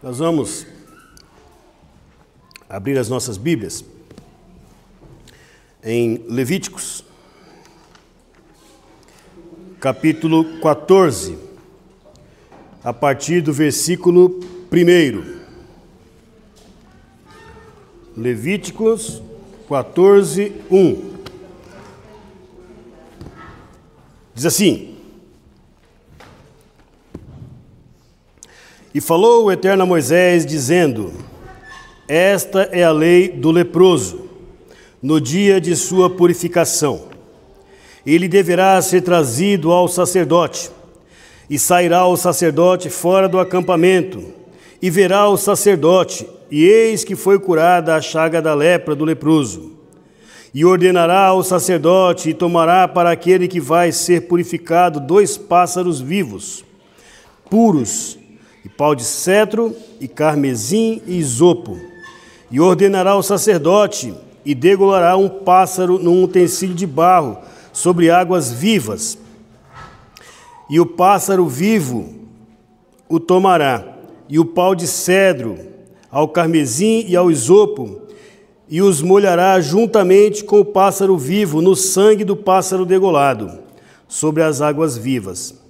Nós vamos abrir as nossas Bíblias em Levíticos, capítulo 14, a partir do versículo 1. Levíticos 14, 1. Diz assim: E falou o Eterno a Moisés, dizendo: Esta é a lei do leproso, no dia de sua purificação. Ele deverá ser trazido ao sacerdote, e sairá o sacerdote fora do acampamento, e verá o sacerdote, e eis que foi curada a chaga da lepra do leproso. E ordenará ao sacerdote, e tomará para aquele que vai ser purificado 2 pássaros vivos, puros, e pau de cedro, e carmesim, e isopo. E ordenará ao sacerdote, e degolará um pássaro num utensílio de barro, sobre águas vivas. E o pássaro vivo o tomará, e o pau de cedro, ao carmesim e ao isopo, e os molhará juntamente com o pássaro vivo no sangue do pássaro degolado, sobre as águas vivas.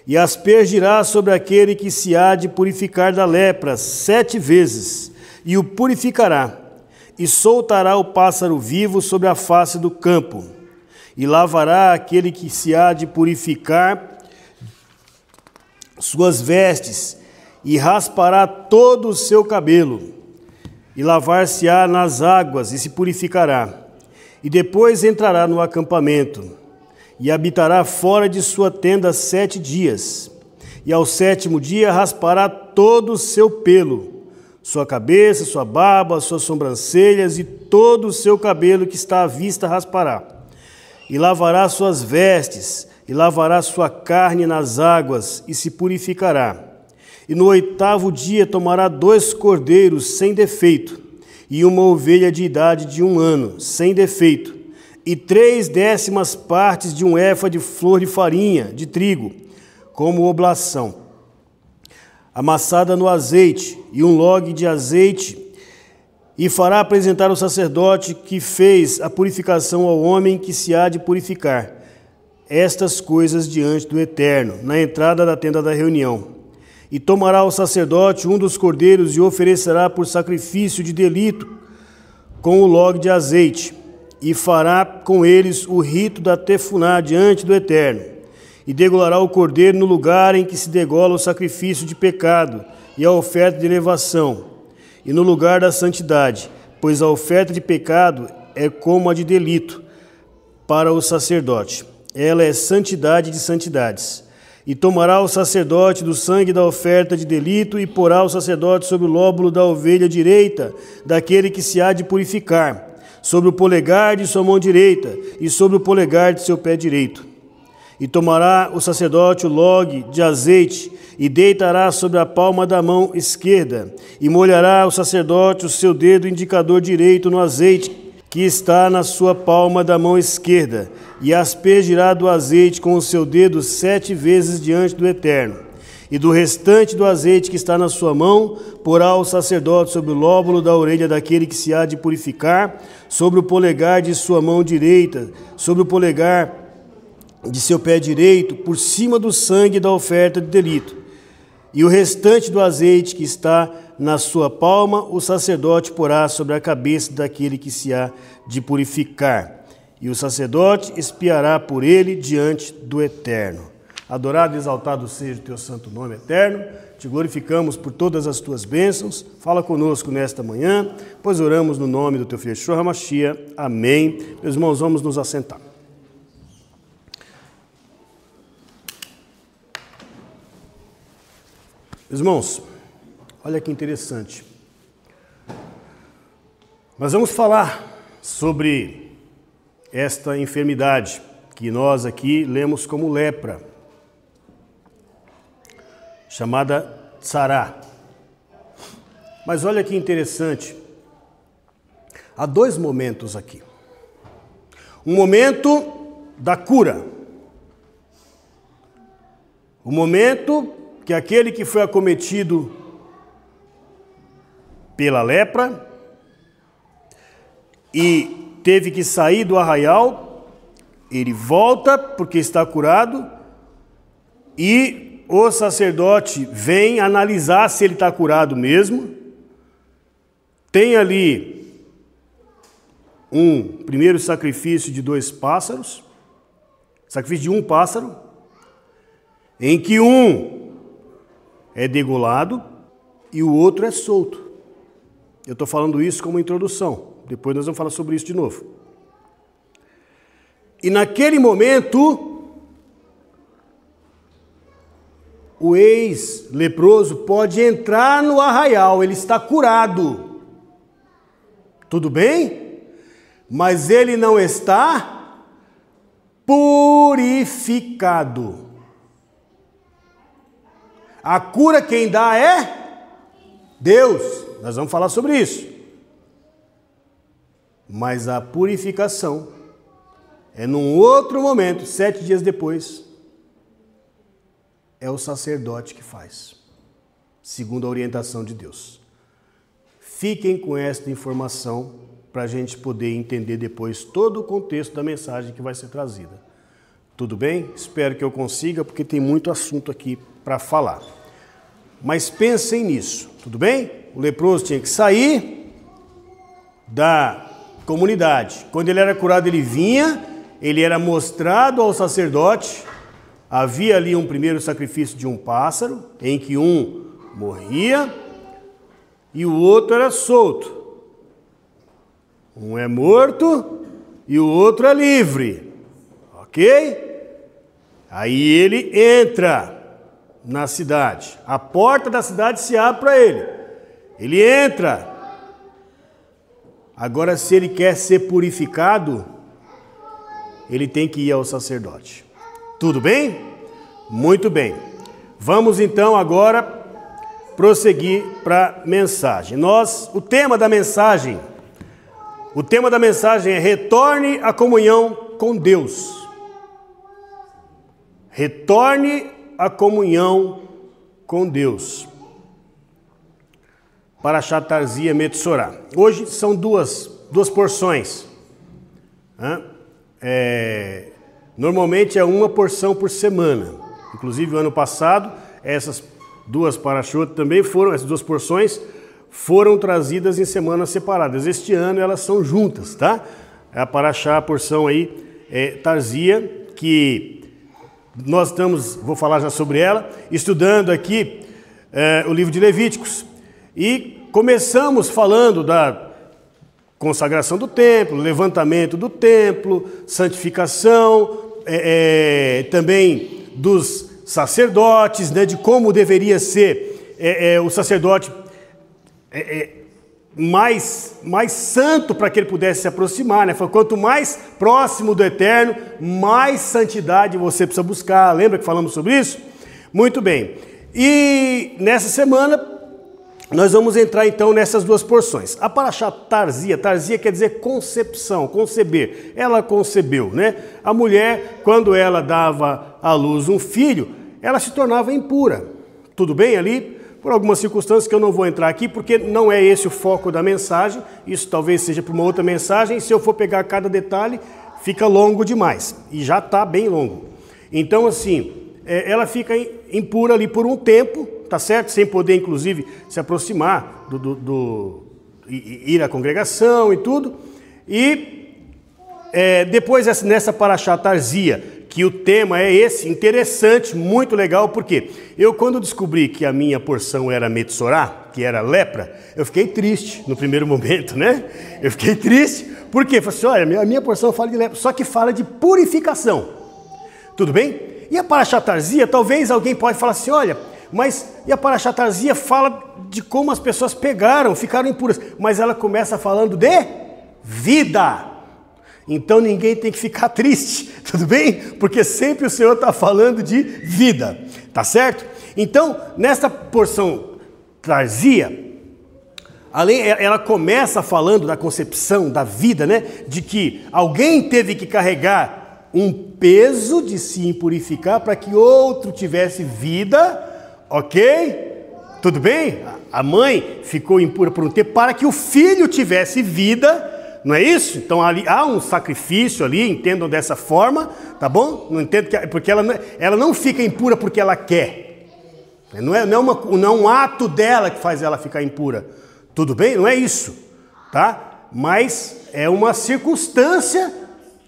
E aspergirá sobre aquele que se há de purificar da lepra 7 vezes, e o purificará, e soltará o pássaro vivo sobre a face do campo, e lavará aquele que se há de purificar suas vestes, e raspará todo o seu cabelo, e lavar-se-á nas águas, e se purificará. E depois entrará no acampamento, e habitará fora de sua tenda 7 dias. E ao 7º dia raspará todo o seu pelo, sua cabeça, sua barba, suas sobrancelhas, e todo o seu cabelo que está à vista raspará. E lavará suas vestes, e lavará sua carne nas águas, e se purificará. E no 8º dia tomará 2 cordeiros sem defeito, e uma ovelha de idade de 1 ano, sem defeito, e 3/10 partes de um éfa de flor de farinha de trigo, como oblação, amassada no azeite, e um log de azeite, e fará apresentar o sacerdote que fez a purificação ao homem que se há de purificar estas coisas diante do Eterno, na entrada da tenda da reunião. E tomará o sacerdote um dos cordeiros e oferecerá por sacrifício de delito com o log de azeite, e fará com eles o rito da tefuná diante do Eterno, e degolará o cordeiro no lugar em que se degola o sacrifício de pecado e a oferta de elevação, e no lugar da santidade, pois a oferta de pecado é como a de delito para o sacerdote. Ela é santidade de santidades. E tomará o sacerdote do sangue da oferta de delito, e porá o sacerdote sobre o lóbulo da ovelha direita daquele que se há de purificar, sobre o polegar de sua mão direita, e sobre o polegar de seu pé direito. E tomará o sacerdote o log de azeite, e deitará sobre a palma da mão esquerda, e molhará o sacerdote o seu dedo indicador direito no azeite que está na sua palma da mão esquerda, e aspergirá do azeite com o seu dedo 7 vezes diante do Eterno. E do restante do azeite que está na sua mão, porá o sacerdote sobre o lóbulo da orelha daquele que se há de purificar, sobre o polegar de sua mão direita, sobre o polegar de seu pé direito, por cima do sangue da oferta de delito. E o restante do azeite que está na sua palma, o sacerdote porá sobre a cabeça daquele que se há de purificar. E o sacerdote expiará por ele diante do Eterno. Adorado e exaltado seja o teu santo nome, Eterno. Te glorificamos por todas as tuas bênçãos. Fala conosco nesta manhã, pois oramos no nome do teu filho Yeshua HaMashiach. Amém. Meus irmãos, vamos nos assentar. Meus irmãos, olha que interessante. Nós vamos falar sobre esta enfermidade que nós aqui lemos como lepra, chamada tzará. Mas olha que interessante. Há 2 momentos aqui. Um momento da cura. O momento que aquele que foi acometido pela lepra e teve que sair do arraial. Ele volta porque está curado e o sacerdote vem analisar se ele está curado mesmo. Tem ali um primeiro sacrifício de 2 pássaros, sacrifício de um pássaro, em que um é degolado e o outro é solto. Eu estou falando isso como introdução, depois nós vamos falar sobre isso de novo. E naquele momento, o ex-leproso pode entrar no arraial, ele está curado. Tudo bem? Mas ele não está purificado. A cura quem dá é Deus. Nós vamos falar sobre isso. Mas a purificação é num outro momento, 7 dias depois. É o sacerdote que faz, segundo a orientação de Deus. Fiquem com esta informação para a gente poder entender depois todo o contexto da mensagem que vai ser trazida. Tudo bem? Espero que eu consiga, porque tem muito assunto aqui para falar. Mas pensem nisso, tudo bem? O leproso tinha que sair da comunidade. Quando ele era curado, ele vinha, ele era mostrado ao sacerdote. Havia ali um primeiro sacrifício de um pássaro, em que um morria e o outro era solto. Um é morto e o outro é livre. Ok? Aí ele entra na cidade. A porta da cidade se abre para ele. Ele entra. Agora, se ele quer ser purificado, ele tem que ir ao sacerdote. Tudo bem? Muito bem. Vamos então agora prosseguir para a mensagem. O tema da mensagem é retorne à comunhão com Deus. Retorne à comunhão com Deus. Parashat Tarzia Metsorá. Hoje são duas porções. Normalmente é uma porção por semana. Inclusive, o ano passado, essas duas parashot também foram, essas 2 porções foram trazidas em semanas separadas. Este ano elas são juntas, tá? A parashá, a porção aí, Tarzia, que nós estamos, vou falar já sobre ela, estudando aqui o livro de Levíticos. E começamos falando da consagração do templo, levantamento do templo, santificação, também dos sacerdotes, né, de como deveria ser o sacerdote mais santo para que ele pudesse se aproximar, né? Quanto mais próximo do Eterno, mais santidade você precisa buscar. Lembra que falamos sobre isso? Muito bem. E nessa semana nós vamos entrar então nessas 2 porções. A parashá Tarzia quer dizer concepção, conceber. Ela concebeu, né? A mulher, quando ela dava à luz um filho, ela se tornava impura. Tudo bem ali? Por algumas circunstâncias que eu não vou entrar aqui, porque não é esse o foco da mensagem. Isso talvez seja para uma outra mensagem. Se eu for pegar cada detalhe, fica longo demais. E já está bem longo. Então, assim, ela fica impura ali por um tempo, tá certo? Sem poder, inclusive, se aproximar ir à congregação e tudo. E depois, nessa parashá Tarzia, que o tema é esse, interessante, muito legal, porque quando descobri que a minha porção era Metsorá, que era lepra, eu fiquei triste no primeiro momento, né? Eu fiquei triste, porque falei assim, olha, a minha porção fala de lepra, só que fala de purificação. Tudo bem? E a parashá Tarzia, talvez alguém pode falar assim, olha, mas e a parashá Tarzia fala de como as pessoas ficaram impuras, mas ela começa falando de vida. Então ninguém tem que ficar triste, tudo bem? Porque sempre o Senhor está falando de vida, tá certo? Então, nessa porção Tarzia, ela começa falando da concepção da vida, né? De que alguém teve que carregar um peso de se impurificar para que outro tivesse vida, ok? Tudo bem? A mãe ficou impura por um tempo para que o filho tivesse vida, não é isso? Então ali há um sacrifício ali, entendam dessa forma, tá bom? Não entendo porque ela não fica impura porque ela quer. Não é um ato dela que faz ela ficar impura. Tudo bem? Não é isso, tá? Mas é uma circunstância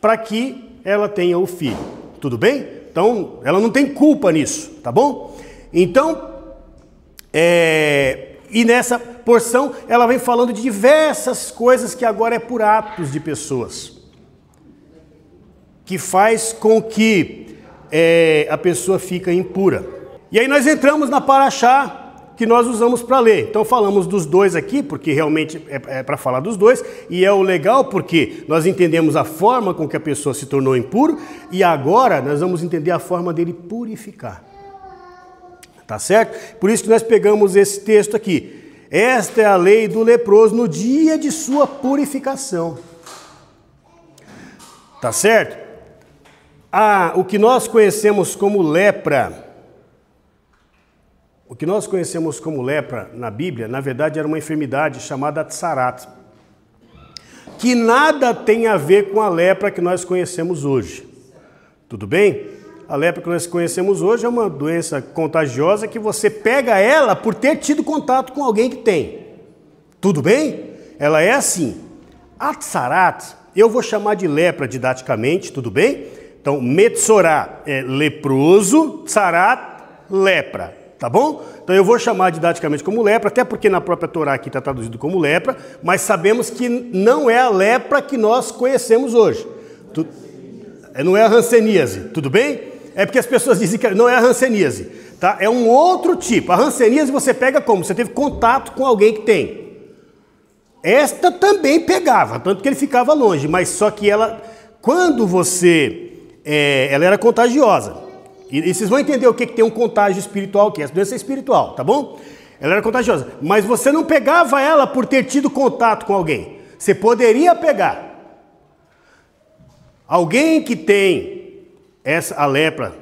para que ela tenha o filho. Tudo bem? Então, ela não tem culpa nisso, tá bom? Então, e nessa porção, ela vem falando de diversas coisas que agora é por atos de pessoas. Que faz com que a pessoa fica impura. E aí nós entramos na paraxá que nós usamos para ler. Então falamos dos dois aqui, porque realmente é para falar dos dois, e é o legal porque nós entendemos a forma com que a pessoa se tornou impuro, e agora nós vamos entender a forma dele purificar. Tá certo? Por isso que nós pegamos esse texto aqui. Esta é a lei do leproso no dia de sua purificação. Tá certo? O que nós conhecemos como lepra, na Bíblia, na verdade era uma enfermidade chamada tsarat, que nada tem a ver com a lepra que nós conhecemos hoje. Tudo bem? A lepra que nós conhecemos hoje é uma doença contagiosa que você pega ela por ter tido contato com alguém que tem. Tudo bem? Ela é assim. A tsarat, eu vou chamar de lepra didaticamente, tudo bem? Então, metsorá é leproso, tsarat, lepra. Tá bom? Então eu vou chamar didaticamente como lepra, até porque na própria Torá aqui está traduzido como lepra, mas sabemos que não é a lepra que nós conhecemos hoje. Não é a hanseníase, tudo bem? É porque as pessoas dizem que não é a hanseníase, tá? É um outro tipo. A hanseníase você pega como? Você teve contato com alguém que tem. Esta também pegava, tanto que ele ficava longe, mas só que ela, quando você... ela era contagiosa. E vocês vão entender o que tem um contágio espiritual, que é essa doença espiritual, tá bom? Ela era contagiosa, mas você não pegava ela por ter tido contato com alguém. Você poderia pegar. Alguém que tem a lepra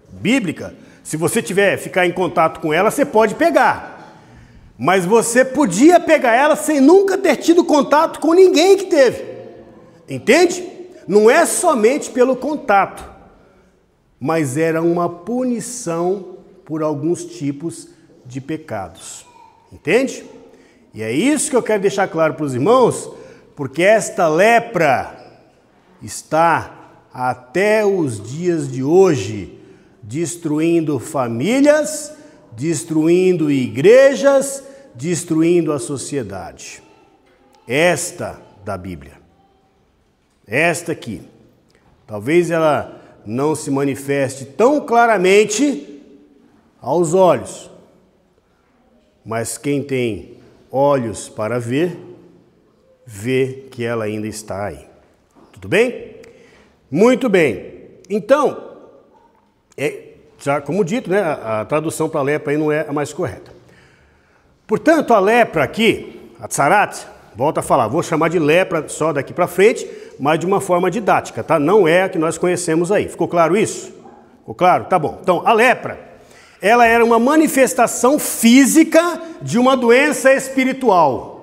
bíblica, se você ficar em contato com ela, você pode pegar. Mas você podia pegar ela sem nunca ter tido contato com ninguém que teve. Entende? Não é somente pelo contato, mas era uma punição por alguns tipos de pecados. Entende? E é isso que eu quero deixar claro para os irmãos, porque esta lepra está até os dias de hoje destruindo famílias, destruindo igrejas, destruindo a sociedade. Esta da Bíblia. Esta aqui. Talvez ela não se manifeste tão claramente aos olhos, mas quem tem olhos para ver, vê que ela ainda está aí. Tudo bem? Muito bem. Então, já como dito, né, a tradução para lepra aí não é a mais correta. Portanto, a lepra aqui, a tsarat, volta a falar, vou chamar de lepra só daqui para frente, mas de uma forma didática, tá? Não é a que nós conhecemos aí. Ficou claro isso? Ficou claro? Tá bom. Então, a lepra, ela era uma manifestação física de uma doença espiritual.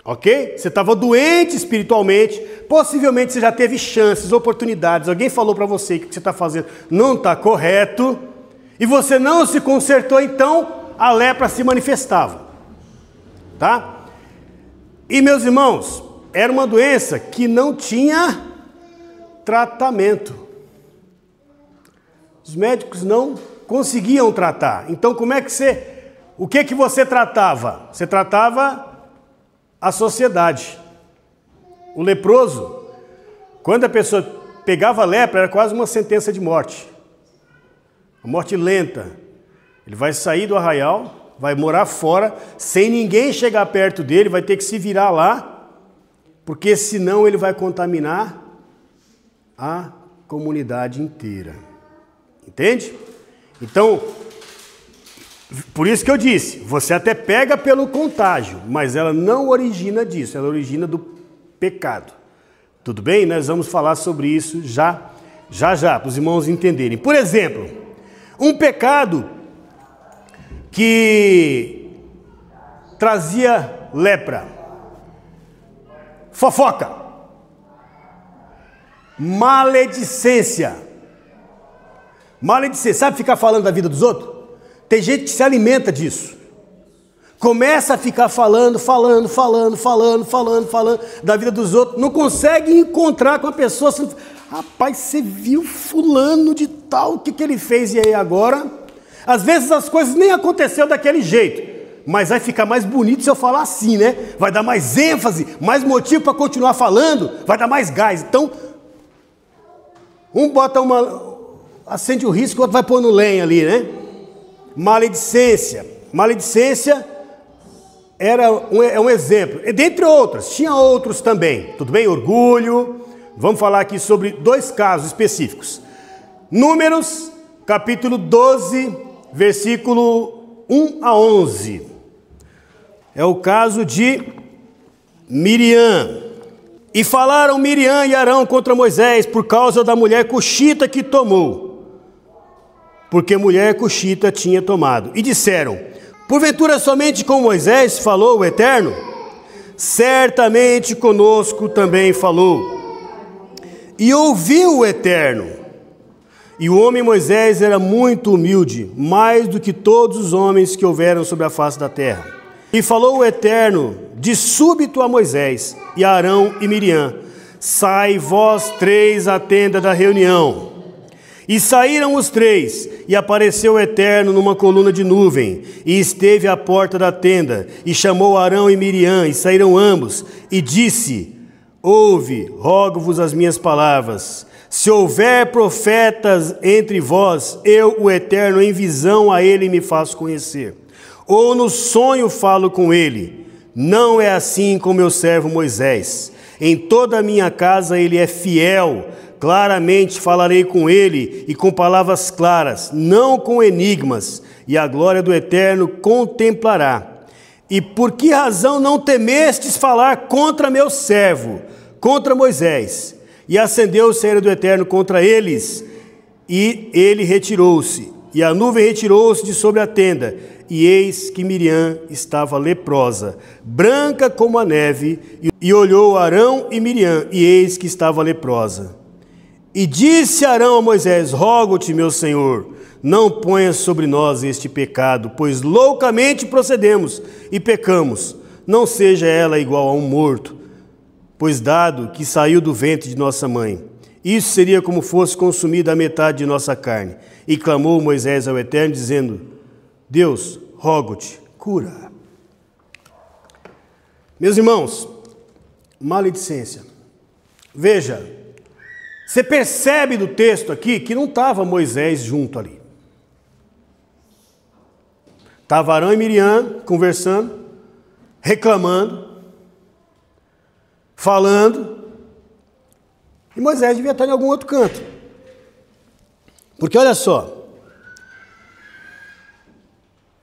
Ok? Você estava doente espiritualmente, possivelmente você já teve chances, oportunidades, alguém falou para você que o que você está fazendo não está correto, e você não se consertou, então a lepra se manifestava. Tá? E meus irmãos, era uma doença que não tinha tratamento. Os médicos não conseguiam tratar. Então, o que você tratava? Você tratava a sociedade. O leproso, quando a pessoa pegava lepra, era quase uma sentença de morte. Uma morte lenta. Ele vai sair do arraial, vai morar fora, sem ninguém chegar perto dele, vai ter que se virar lá, porque senão ele vai contaminar a comunidade inteira. Entende? Então, por isso que eu disse, você até pega pelo contágio, mas ela não origina disso, ela origina do pecado. Tudo bem? Nós vamos falar sobre isso já, para os irmãos entenderem. Por exemplo, um pecado que trazia lepra, fofoca, maledicência. Maledicência, sabe ficar falando da vida dos outros? Tem gente que se alimenta disso. Começa a ficar falando da vida dos outros, não consegue encontrar com a pessoa. Rapaz, você viu fulano de tal, o que ele fez e aí agora? Às vezes as coisas nem aconteceu daquele jeito, mas vai ficar mais bonito se eu falar assim, né? Vai dar mais ênfase, mais motivo para continuar falando, vai dar mais gás. Então, um bota acende o risco, o outro vai pôr no lenha ali, né? Maledicência. Maledicência é um exemplo, dentre outras, tinha outros também, tudo bem? Orgulho. Vamos falar aqui sobre 2 casos específicos. Números, capítulo 12, versículo 1 a 11. É o caso de Miriam. E falaram Miriam e Arão contra Moisés por causa da mulher cuxita que tomou, porque mulher cuxita tinha tomado. E disseram: porventura somente com Moisés falou o Eterno? Certamente conosco também falou. E ouviu o Eterno. E o homem Moisés era muito humilde, mais do que todos os homens que houveram sobre a face da terra. E falou o Eterno de súbito a Moisés, e a Arão e Miriam: sai vós 3 à tenda da reunião. E saíram os 3, e apareceu o Eterno numa coluna de nuvem, e esteve à porta da tenda, e chamou Arão e Miriam, e saíram ambos, e disse: ouve, rogo-vos as minhas palavras. Se houver profetas entre vós, eu, o Eterno, em visão a ele me faço conhecer. Ou no sonho falo com ele. Não é assim com meu servo Moisés. Em toda a minha casa ele é fiel. Claramente falarei com ele e com palavras claras, não com enigmas, e a glória do Eterno contemplará. E por que razão não temestes falar contra meu servo, contra Moisés? E acendeu-se a ira do Eterno contra eles, e ele retirou-se, e a nuvem retirou-se de sobre a tenda, e eis que Miriam estava leprosa, branca como a neve, e olhou Arão e Miriam, e eis que estava leprosa. E disse Arão a Moisés: rogo-te, meu senhor, não ponhas sobre nós este pecado, pois loucamente procedemos e pecamos. Não seja ela igual a um morto, pois dado que saiu do ventre de nossa mãe, isso seria como fosse consumida a metade de nossa carne. E clamou Moisés ao Eterno, dizendo: Deus, rogo-te, cura. Meus irmãos, maledicência. Veja, você percebe do texto aqui que não estava Moisés junto ali. Estava Arão e Miriam conversando, reclamando, falando, e Moisés devia estar em algum outro canto. Porque olha só,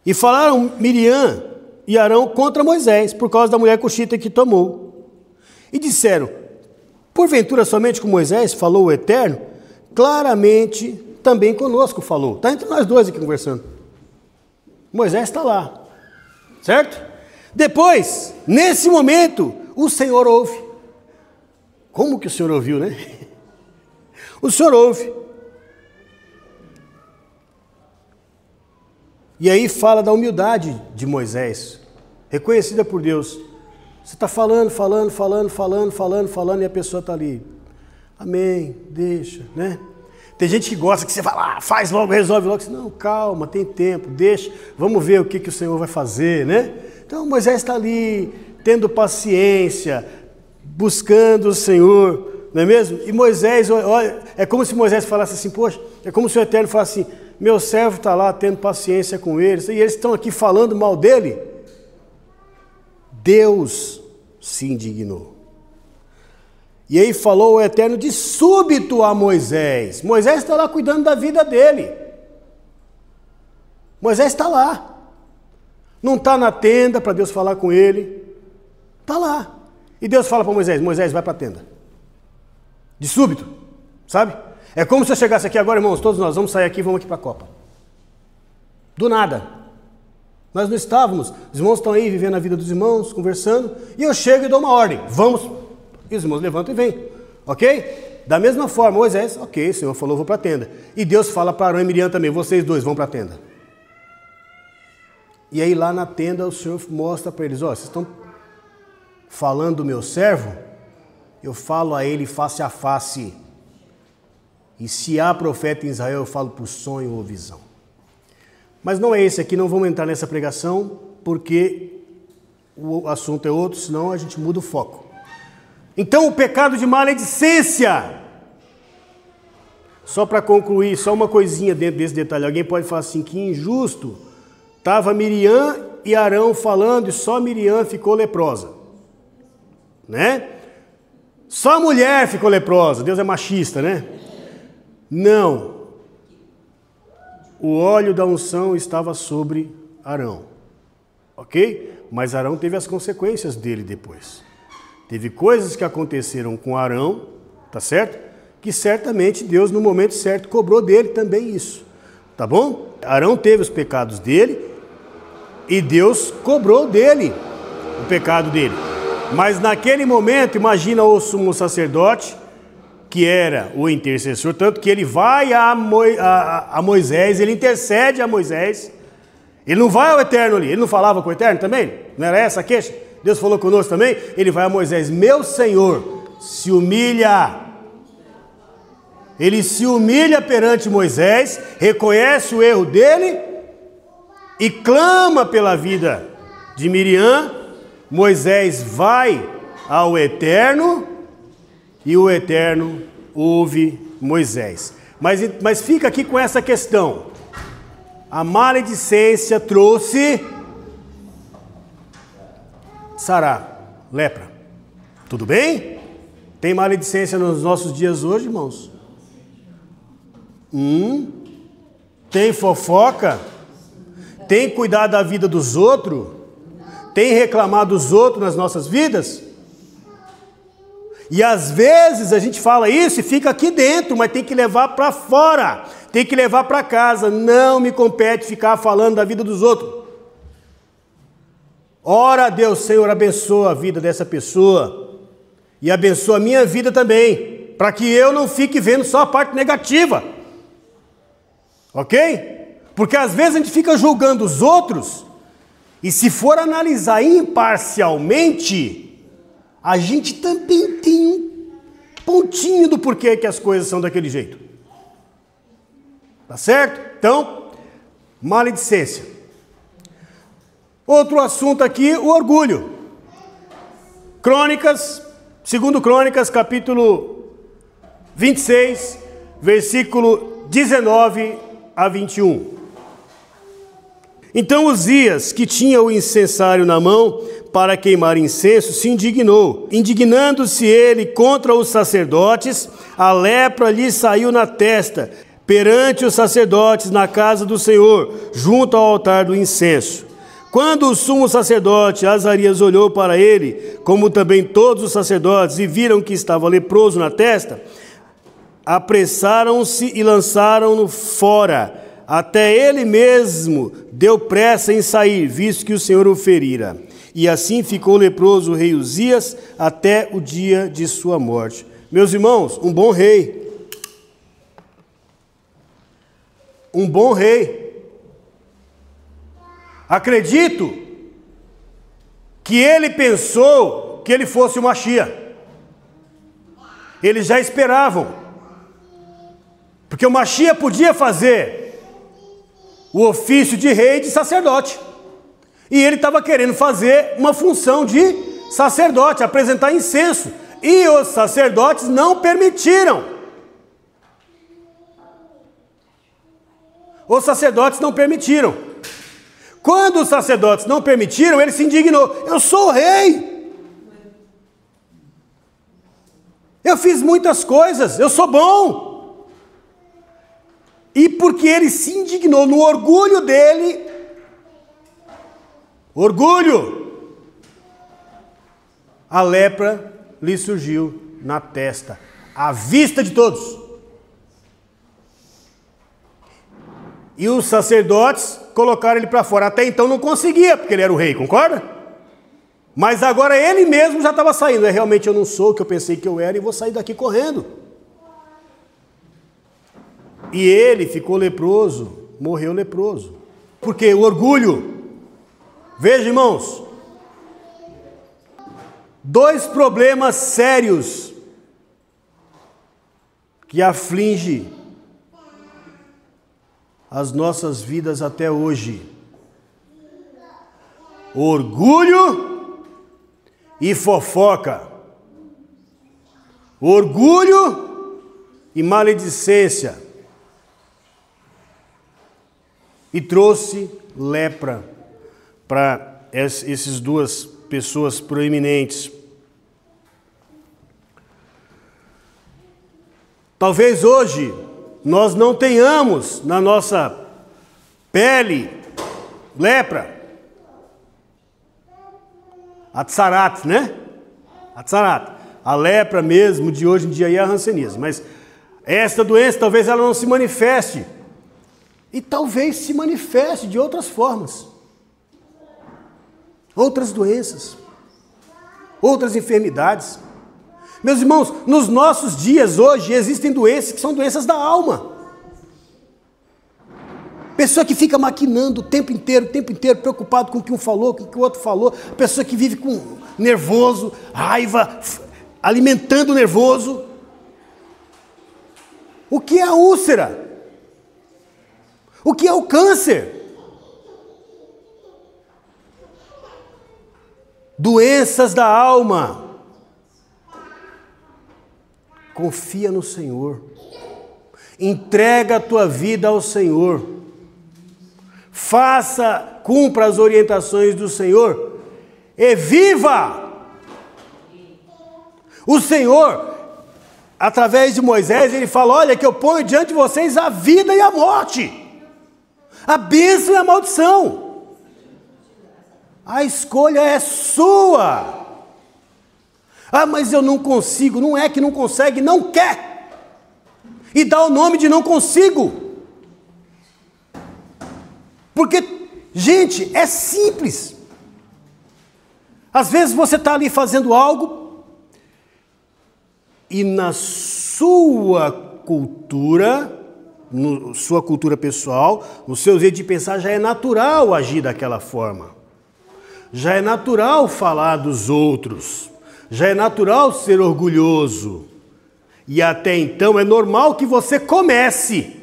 e falaram Miriam e Arão contra Moisés, por causa da mulher cuxita que tomou. E disseram: porventura somente com Moisés falou o Eterno? Claramente também conosco falou. Está entre nós dois aqui conversando. Moisés está lá, certo? Depois, nesse momento, o Senhor ouve. Como que o Senhor ouviu, né? O Senhor ouve. E aí fala da humildade de Moisés, reconhecida por Deus. Você está falando, e a pessoa está ali. Amém, deixa, né? Tem gente que gosta que você fala, faz logo, resolve logo. Não, calma, tem tempo, deixa, vamos ver o que o Senhor vai fazer, né? Então Moisés está ali, tendo paciência, buscando o Senhor, não é mesmo? E Moisés, olha, é como se Moisés falasse assim, poxa, é como se o Eterno falasse assim: meu servo está lá tendo paciência com eles, e eles estão aqui falando mal dele. Deus se indignou. E aí falou o Eterno de súbito a Moisés. Moisés está lá cuidando da vida dele. Moisés está lá. Não está na tenda para Deus falar com ele. Está lá. E Deus fala para Moisés: Moisés, vai para a tenda. De súbito, sabe? É como se eu chegasse aqui agora, irmãos, todos nós vamos sair aqui e vamos aqui para a Copa. Do nada. Nós não estávamos. Os irmãos estão aí vivendo a vida dos irmãos, conversando, e eu chego e dou uma ordem. Vamos. E os irmãos levantam e vêm. Ok? Da mesma forma, Moisés, ok, o Senhor falou, vou para a tenda. E Deus fala para Arão e Miriam também, vocês dois vão para a tenda. E aí lá na tenda o Senhor mostra para eles, vocês estão falando do meu servo? Eu falo a ele face a face. E se há profeta em Israel, eu falo por sonho ou visão. Mas não é esse aqui, não vamos entrar nessa pregação, porque o assunto é outro, senão a gente muda o foco. Então o pecado de maledicência. Só para concluir, só uma coisinha dentro desse detalhe. Alguém pode falar assim, que injusto. Estava Miriam e Arão falando e só Miriam ficou leprosa. Né? Só a mulher ficou leprosa. Deus é machista, né? Não. O óleo da unção estava sobre Arão. Ok? Mas Arão teve as consequências dele depois. Teve coisas que aconteceram com Arão, tá certo? Que certamente Deus, no momento certo, cobrou dele também isso. Tá bom? Arão teve os pecados dele e Deus cobrou dele o pecado dele. Mas naquele momento, imagina o sumo sacerdote, que era o intercessor, tanto que ele vai a Moisés, ele intercede a Moisés. Ele não vai ao Eterno ali, ele não falava com o Eterno também? Não era essa a queixa? Deus falou conosco também? Ele vai a Moisés, meu Senhor, se humilha. Ele se humilha perante Moisés, reconhece o erro dele e clama pela vida de Miriam. Moisés vai ao Eterno e o Eterno ouve Moisés. Mas fica aqui com essa questão. A maledicência trouxe sará, lepra. Tudo bem? Tem maledicência nos nossos dias hoje, irmãos? Tem fofoca? Tem cuidado da vida dos outros? Tem reclamado dos outros nas nossas vidas? E às vezes a gente fala isso e fica aqui dentro, mas tem que levar para fora, tem que levar para casa. Não me compete ficar falando da vida dos outros. Ora a Deus, Senhor, abençoa a vida dessa pessoa e abençoa a minha vida também, para que eu não fique vendo só a parte negativa. Ok? Porque às vezes a gente fica julgando os outros e se for analisar imparcialmente, a gente também tem um pontinho do porquê que as coisas são daquele jeito. Tá certo? Então, maledicência. Outro assunto aqui, o orgulho. Crônicas, 2 Crônicas, capítulo 26, versículo 19 a 21. Então Uzias, que tinha o incensário na mão para queimar incenso, se indignou. Indignando-se ele contra os sacerdotes, a lepra lhe saiu na testa, perante os sacerdotes na casa do Senhor, junto ao altar do incenso. Quando o sumo sacerdote Azarias olhou para ele, como também todos os sacerdotes, e viram que estava leproso na testa, apressaram-se e lançaram-no fora. Até ele mesmo deu pressa em sair, visto que o Senhor o ferira. E assim ficou leproso o rei Uzias até o dia de sua morte. Meus irmãos, um bom rei. Um bom rei. Acredito que ele pensou que ele fosse o Mashiach. Eles já esperavam. Porque o Mashiach podia fazer o ofício de rei e de sacerdote. E ele estava querendo fazer uma função de sacerdote, apresentar incenso. E os sacerdotes não permitiram. Os sacerdotes não permitiram. Quando os sacerdotes não permitiram, ele se indignou. Eu sou o rei. Eu fiz muitas coisas, eu sou bom. E porque ele se indignou no orgulho dele, orgulho, a lepra lhe surgiu na testa, à vista de todos. E os sacerdotes colocaram ele para fora. Até então não conseguia, porque ele era o rei, concorda? Mas agora ele mesmo já estava saindo. Realmente eu não sou o que eu pensei que eu era e vou sair daqui correndo. E ele ficou leproso, morreu leproso. Porque o orgulho. Veja, irmãos, 2 problemas sérios que aflige as nossas vidas até hoje: orgulho e fofoca, orgulho e maledicência, e trouxe lepra para essas 2 pessoas proeminentes. Talvez hoje nós não tenhamos na nossa pele lepra, atzarat, né? Atzarat. A lepra mesmo de hoje em dia é a hanseníase, mas esta doença talvez ela não se manifeste, e talvez se manifeste de outras formas, outras doenças, outras enfermidades. Meus irmãos, nos nossos dias hoje existem doenças que são doenças da alma. Pessoa que fica maquinando o tempo inteiro, preocupado com o que um falou, com o que o outro falou. Pessoa que vive com nervoso, raiva, alimentando o nervoso. O que é a úlcera? O que é o câncer? Doenças da alma. Confia no Senhor. Entrega a tua vida ao Senhor. Cumpra as orientações do Senhor e viva. O Senhor, através de Moisés, ele fala: olha, que eu ponho diante de vocês a vida e a morte, a bênção e a maldição. A escolha é sua. Ah, mas eu não consigo. Não é que não consegue, não quer. E dá o nome de não consigo. Porque, gente, é simples. Às vezes você está ali fazendo algo e na sua cultura, sua cultura pessoal, no seu jeito de pensar, já é natural agir daquela forma. Já é natural falar dos outros. Já é natural ser orgulhoso. E até então é normal que você comece.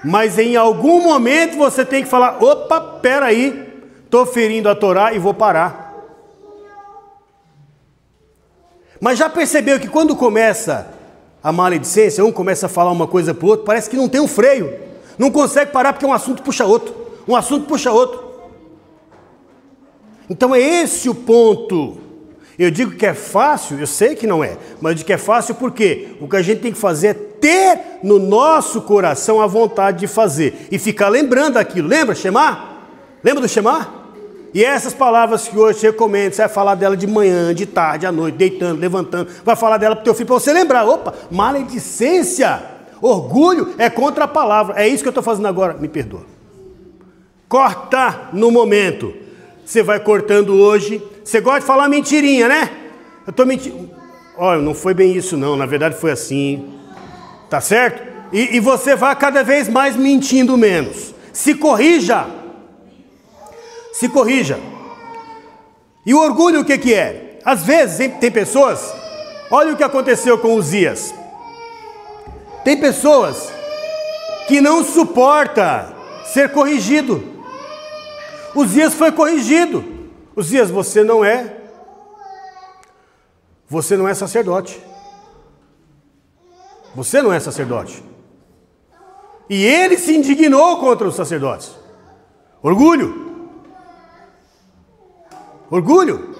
Mas em algum momento você tem que falar: opa, peraí, estou ferindo a Torá e vou parar. Mas já percebeu que quando começa a maledicência, um começa a falar uma coisa para o outro, parece que não tem um freio. Não consegue parar porque um assunto puxa outro. Um assunto puxa outro. Então é esse o ponto. Eu digo que é fácil, eu sei que não é, mas eu digo que é fácil porque o que a gente tem que fazer é ter no nosso coração a vontade de fazer e ficar lembrando aquilo. Lembra, Shema? Lembra do Shema? E essas palavras que hoje você recomenda, você vai falar dela de manhã, de tarde, à noite, deitando, levantando, vai falar dela para o teu filho, para você lembrar. Opa, maledicência, orgulho é contra a palavra. É isso que eu estou fazendo agora, me perdoa. Corta no momento. Você vai cortando hoje. Você gosta de falar mentirinha, né? Eu estou mentindo. Olha, não foi bem isso não, na verdade foi assim. Tá certo? E você vai cada vez mais mentindo menos. Se corrija. Se corrija. E o orgulho o que é? Às vezes tem pessoas, olha o que aconteceu com Uzias. Tem pessoas que não suportam ser corrigido. Uzias foi corrigido. Uzias, você não é sacerdote. Você não é sacerdote. E ele se indignou contra os sacerdotes. Orgulho. Orgulho.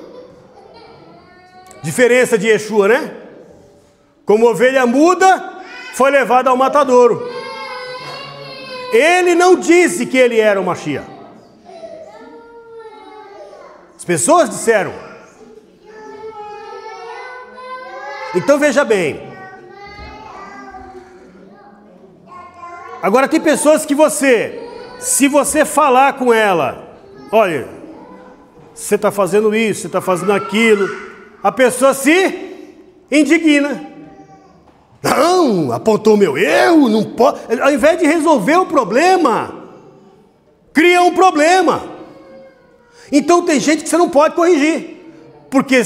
Diferença de Yeshua, né? Como ovelha muda, foi levado ao matadouro. Ele não disse que ele era o Mashiach. As pessoas disseram. Então veja bem. Agora tem pessoas que você Se você falar com ela, olha, você está fazendo isso, você está fazendo aquilo, a pessoa se indigna. Não, apontou meu erro, não pode. Ao invés de resolver o problema, cria um problema. Então tem gente que você não pode corrigir, porque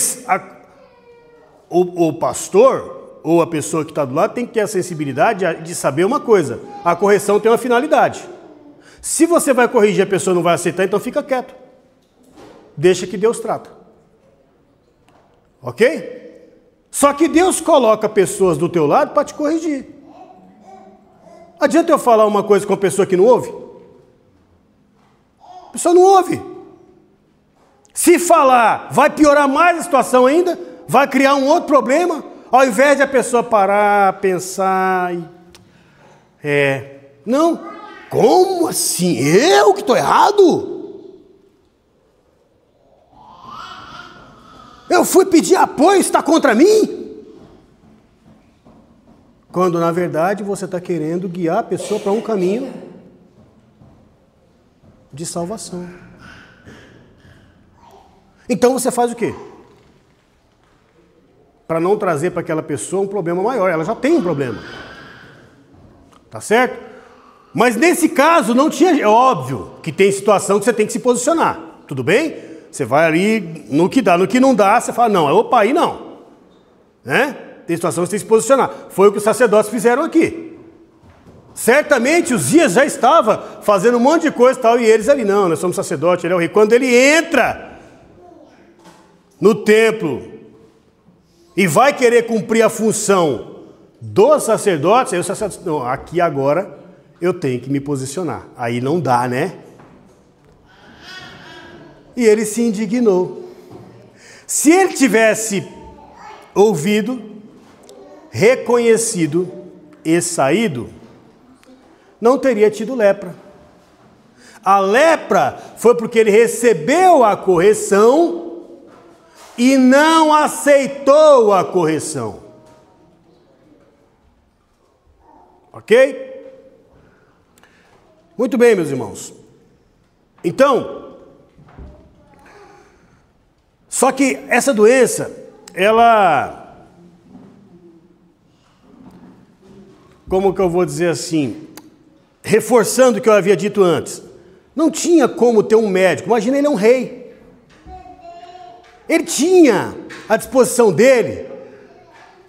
o pastor ou a pessoa que está do lado tem que ter a sensibilidade de saber uma coisa: a correção tem uma finalidade. Se você vai corrigir e a pessoa não vai aceitar, então fica quieto. Deixa que Deus trata. Ok? Só que Deus coloca pessoas do teu lado para te corrigir. Adianta eu falar uma coisa com a pessoa que não ouve? A pessoa não ouve. Se falar, vai piorar mais a situação ainda, vai criar um outro problema, ao invés de a pessoa parar, pensar e... Não, como assim? Eu que estou errado? Eu fui pedir apoio, está contra mim? Quando, na verdade, você está querendo guiar a pessoa para um caminho de salvação. Então você faz o quê? Para não trazer para aquela pessoa um problema maior. Ela já tem um problema. Tá certo? Mas nesse caso não tinha... É óbvio que tem situação que você tem que se posicionar. Tudo bem? Você vai ali no que dá, no que não dá, você fala, não, opa, aí não. Né? Tem situação que você tem que se posicionar. Foi o que os sacerdotes fizeram aqui. Certamente os Uzias já estava fazendo um monte de coisa e tal, e eles ali, não, nós somos sacerdotes, ele é o rei. Quando ele entra no templo e vai querer cumprir a função dos sacerdotes, aí o sacerdote, não, aqui agora eu tenho que me posicionar. Aí não dá, né? E ele se indignou. Se ele tivesse ouvido, reconhecido e saído, não teria tido lepra. A lepra foi porque ele recebeu a correção e não aceitou a correção. Ok? Muito bem, meus irmãos. Então, só que essa doença, ela, como que eu vou dizer assim, reforçando o que eu havia dito antes, não tinha como ter um médico. Imagina, ele é um rei. Ele tinha à disposição dele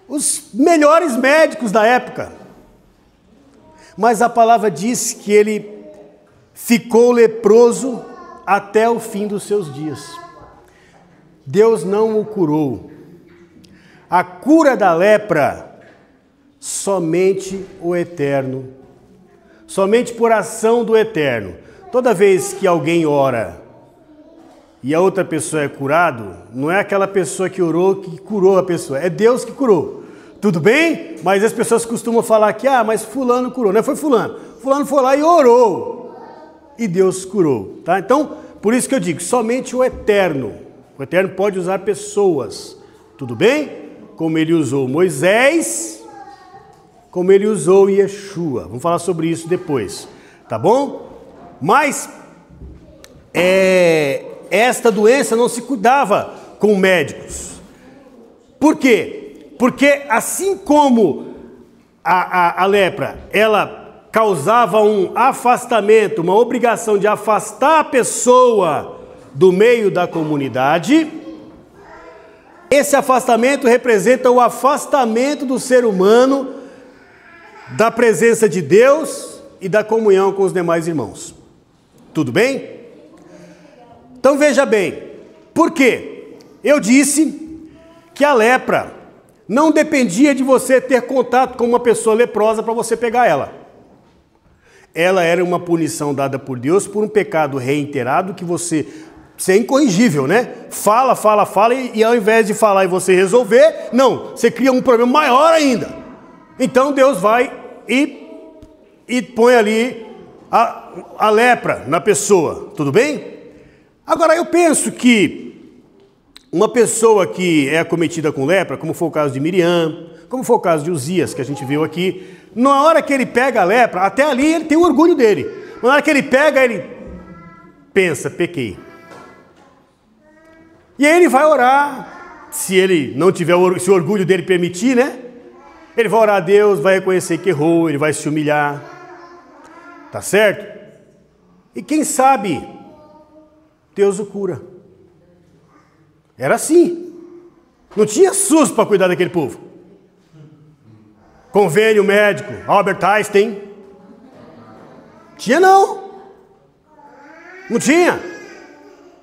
os melhores médicos da época. Mas a palavra diz que ele ficou leproso até o fim dos seus dias. Deus não o curou. A cura da lepra, somente o Eterno. Somente por ação do Eterno. Toda vez que alguém ora e a outra pessoa é curado, não é aquela pessoa que orou que curou a pessoa, é Deus que curou. Tudo bem? Mas as pessoas costumam falar que, mas fulano curou. Não foi fulano. Fulano foi lá e orou. E Deus curou. Tá? Então, por isso que eu digo, somente o Eterno. O Eterno pode usar pessoas. Tudo bem? Como ele usou Moisés, como ele usou Yeshua. Vamos falar sobre isso depois. Tá bom? Mas, esta doença não se cuidava com médicos. Por quê? Porque assim como a lepra, ela causava um afastamento, uma obrigação de afastar a pessoa do meio da comunidade, esse afastamento representa o afastamento do ser humano da presença de Deus e da comunhão com os demais irmãos. Tudo bem? Então veja bem, por quê? Eu disse que a lepra não dependia de você ter contato com uma pessoa leprosa para você pegar ela. Ela era uma punição dada por Deus por um pecado reiterado que você é incorrigível, né? Fala e ao invés de falar e você resolver, não, você cria um problema maior ainda. Então Deus vai e põe ali a lepra na pessoa, tudo bem? Agora eu penso que uma pessoa que é acometida com lepra, como foi o caso de Miriam, como foi o caso de Uzias, que a gente viu aqui, na hora que ele pega a lepra, até ali ele tem o orgulho dele. Na hora que ele pega, ele pensa, pequei. E aí ele vai orar, se ele não tiver, se o orgulho dele permitir, né? Ele vai orar a Deus, vai reconhecer que errou, ele vai se humilhar. Tá certo? E quem sabe, Deus o cura. Era assim. Não tinha SUS para cuidar daquele povo. Convênio médico, Albert Einstein. Tinha não. Não tinha.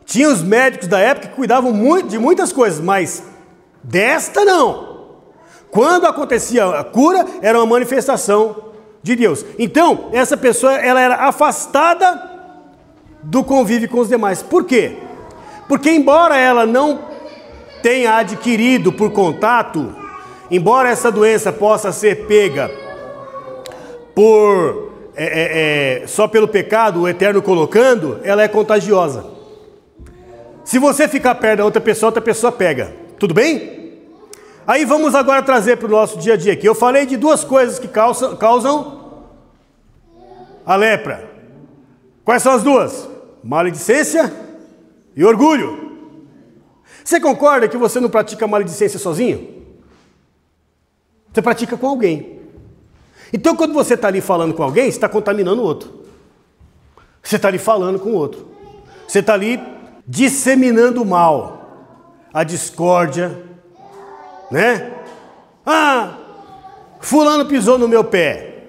Tinha os médicos da época que cuidavam muito de muitas coisas, mas desta não. Quando acontecia a cura, era uma manifestação de Deus. Então, essa pessoa, ela era afastada do convívio com os demais. Por quê? Porque embora ela não tenha adquirido por contato, embora essa doença possa ser pega por só pelo pecado, o Eterno colocando, ela é contagiosa. Se você ficar perto da outra pessoa pega. Tudo bem? Aí vamos agora trazer para o nosso dia a dia aqui. Eu falei de duas coisas que causam a lepra. Quais são as duas? Maledicência e orgulho. Você concorda que você não pratica maledicência sozinho? Você pratica com alguém. Então, quando você está ali falando com alguém, você está contaminando o outro. Você está ali falando com o outro. Você está ali disseminando o mal, a discórdia, né? Ah, fulano pisou no meu pé.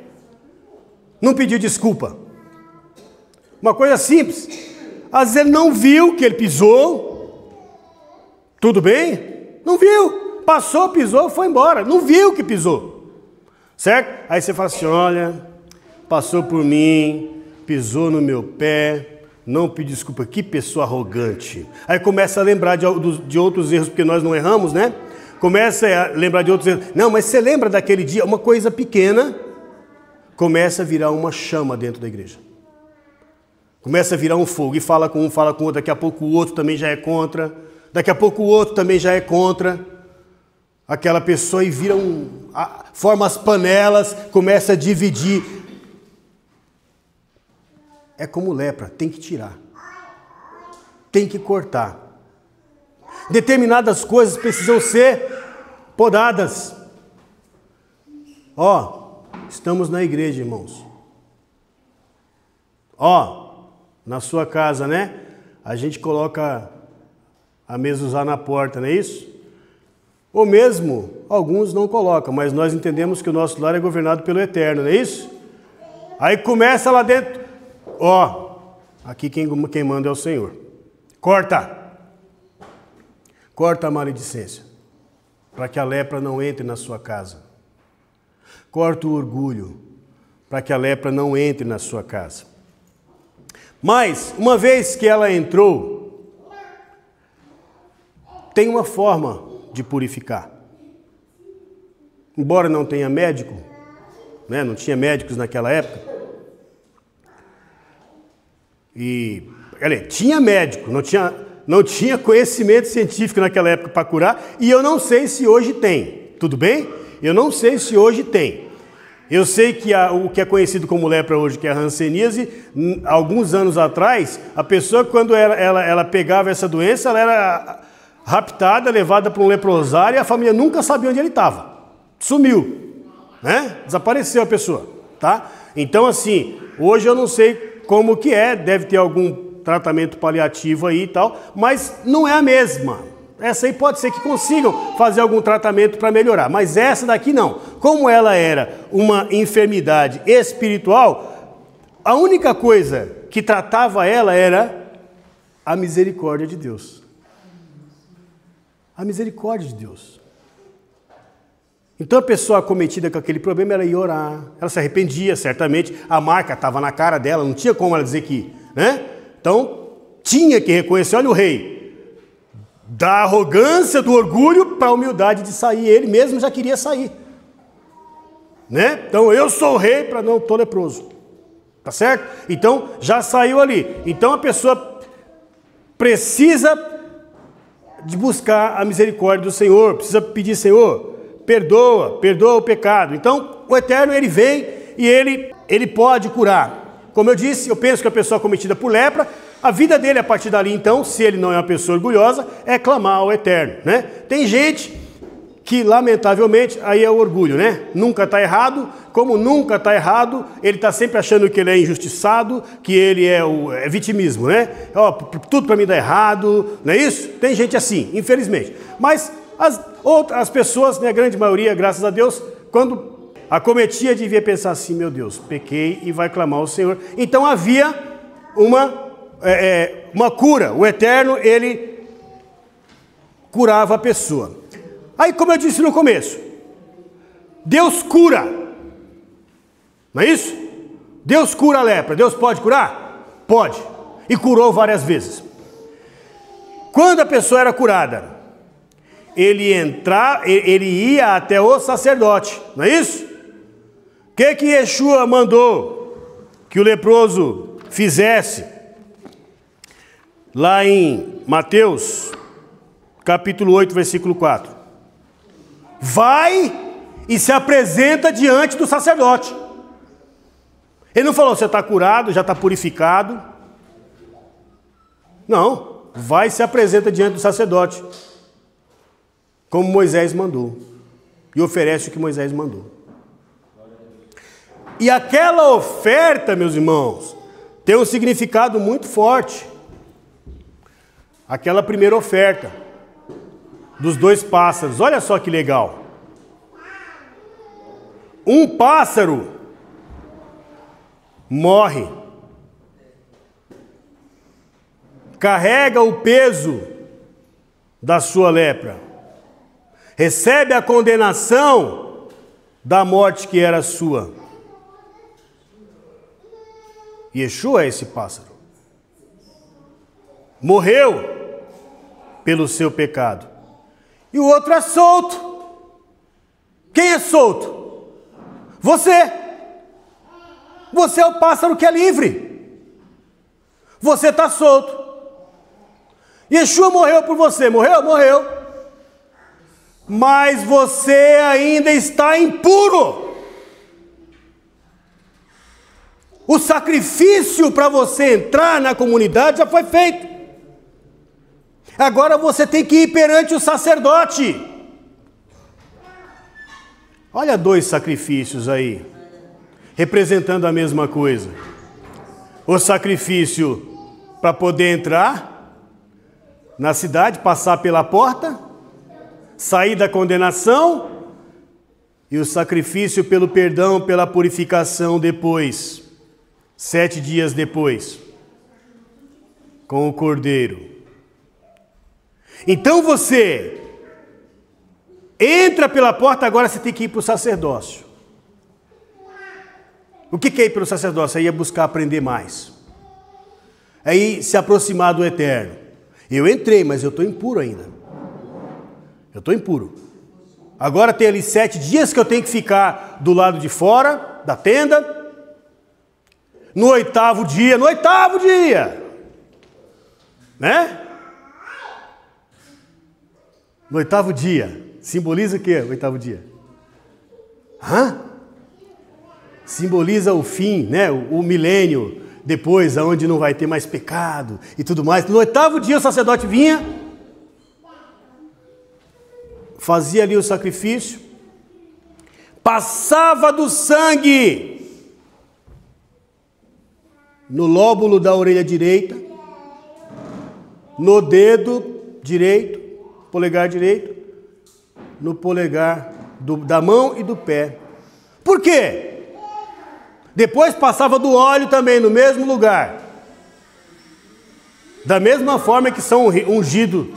Não pediu desculpa. Uma coisa simples. Às vezes ele não viu que ele pisou. Tudo bem? Não viu. Passou, pisou, foi embora. Não viu que pisou. Certo? Aí você fala assim, olha, passou por mim, pisou no meu pé, não pediu desculpa. Que pessoa arrogante. Aí começa a lembrar de outros erros, porque nós não erramos, né? Começa a lembrar de outros erros. Não, mas você lembra daquele dia, uma coisa pequena, começa a virar uma chama dentro da igreja. Começa a virar um fogo, e fala com um, fala com o outro, daqui a pouco o outro também já é contra, daqui a pouco o outro também já é contra aquela pessoa, e vira forma as panelas, começa a dividir. É como lepra, tem que tirar, tem que cortar. Determinadas coisas precisam ser podadas. Estamos na igreja, irmãos. Na sua casa, né? A gente coloca a mezuzá na porta, não é isso? Ou mesmo, alguns não colocam, mas nós entendemos que o nosso lar é governado pelo Eterno, não é isso? Aí começa lá dentro, aqui quem manda é o Senhor. Corta a maledicência, para que a lepra não entre na sua casa. Corta o orgulho, para que a lepra não entre na sua casa. Mas, uma vez que ela entrou, tem uma forma de purificar. Embora não tenha médico, né? Não tinha médicos naquela época. Tinha médico, não tinha conhecimento científico naquela época para curar, e eu não sei se hoje tem. Tudo bem? Eu não sei se hoje tem. Eu sei que o que é conhecido como lepra hoje, que é a hanseníase, alguns anos atrás, a pessoa, quando ela pegava essa doença, ela era raptada, levada para um leprosário, e a família nunca sabia onde ele estava. Sumiu, né? Desapareceu a pessoa, tá? Então, assim, hoje eu não sei como que é, deve ter algum tratamento paliativo aí e tal, mas não é a mesma. Essa aí pode ser que consigam fazer algum tratamento para melhorar, mas essa daqui não. Como ela era uma enfermidade espiritual, a única coisa que tratava ela era a misericórdia de Deus. A misericórdia de Deus. Então a pessoa acometida com aquele problema, ela ia orar, ela se arrependia, certamente, a marca estava na cara dela, não tinha como ela dizer que, né? Então, tinha que reconhecer, olha o rei, da arrogância, do orgulho, para a humildade de sair. Ele mesmo já queria sair. Né? Então, eu sou o rei, para não, estou leproso. Tá certo? Então, já saiu ali. Então, a pessoa precisa de buscar a misericórdia do Senhor, precisa pedir, Senhor, perdoa o pecado. Então, o Eterno, ele vem e ele pode curar. Como eu disse, eu penso que a pessoa cometida por lepra, a vida dele a partir dali, então, se ele não é uma pessoa orgulhosa, é clamar ao Eterno, né? Tem gente que, lamentavelmente, aí é o orgulho, né? Nunca está errado, como nunca está errado, ele está sempre achando que ele é injustiçado, que ele é vitimismo, né? Ó, tudo para mim dá errado, não é isso? Tem gente assim, infelizmente. Mas as pessoas, né, a grande maioria, graças a Deus, quando acometia, devia pensar assim, meu Deus, pequei, e vai clamar ao Senhor. Então havia uma cura, o Eterno, ele curava a pessoa. Aí, como eu disse no começo, Deus cura, não é isso? Deus cura a lepra. Deus pode curar? Pode, e curou várias vezes. Quando a pessoa era curada, ele ia até o sacerdote, não é isso? O que Yeshua mandou que o leproso fizesse? Lá em Mateus, capítulo 8, versículo 4. Vai e se apresenta diante do sacerdote. Ele não falou, você está curado, já está purificado. Não, vai e se apresenta diante do sacerdote, como Moisés mandou, e oferece o que Moisés mandou. E aquela oferta, meus irmãos, tem um significado muito forte. Aquela primeira oferta dos 2 pássaros, olha só que legal. Um pássaro morre, carrega o peso da sua lepra, recebe a condenação da morte que era sua. Yeshua é esse pássaro. Morreu pelo seu pecado. E o outro é solto. Quem é solto? Você. Você é o pássaro que é livre. Você está solto. Yeshua morreu por você. Morreu? Morreu. Mas você ainda está impuro. O sacrifício para você entrar na comunidade já foi feito. Agora você tem que ir perante o sacerdote. Olha 2 sacrifícios aí, representando a mesma coisa. O sacrifício para poder entrar na cidade, passar pela porta, sair da condenação, e o sacrifício pelo perdão, pela purificação depois, 7 dias depois, com o cordeiro. Então você entra pela porta, agora você tem que ir para o sacerdócio. O que é ir para o sacerdócio? Aí é buscar aprender mais. Aí se aproximar do Eterno. Eu entrei, mas eu estou impuro ainda. Eu estou impuro. Agora tem ali 7 dias que eu tenho que ficar do lado de fora da tenda. No 8º dia, né? No 8º dia, simboliza o que o 8º dia? Simboliza o fim, né? O milênio depois, onde não vai ter mais pecado e tudo mais. No 8º dia o sacerdote vinha, fazia ali o sacrifício, passava do sangue no lóbulo da orelha direita, no dedo direito, polegar direito, no polegar da mão e do pé. Por quê? Depois passava do óleo também no mesmo lugar. Da mesma forma que são ungidos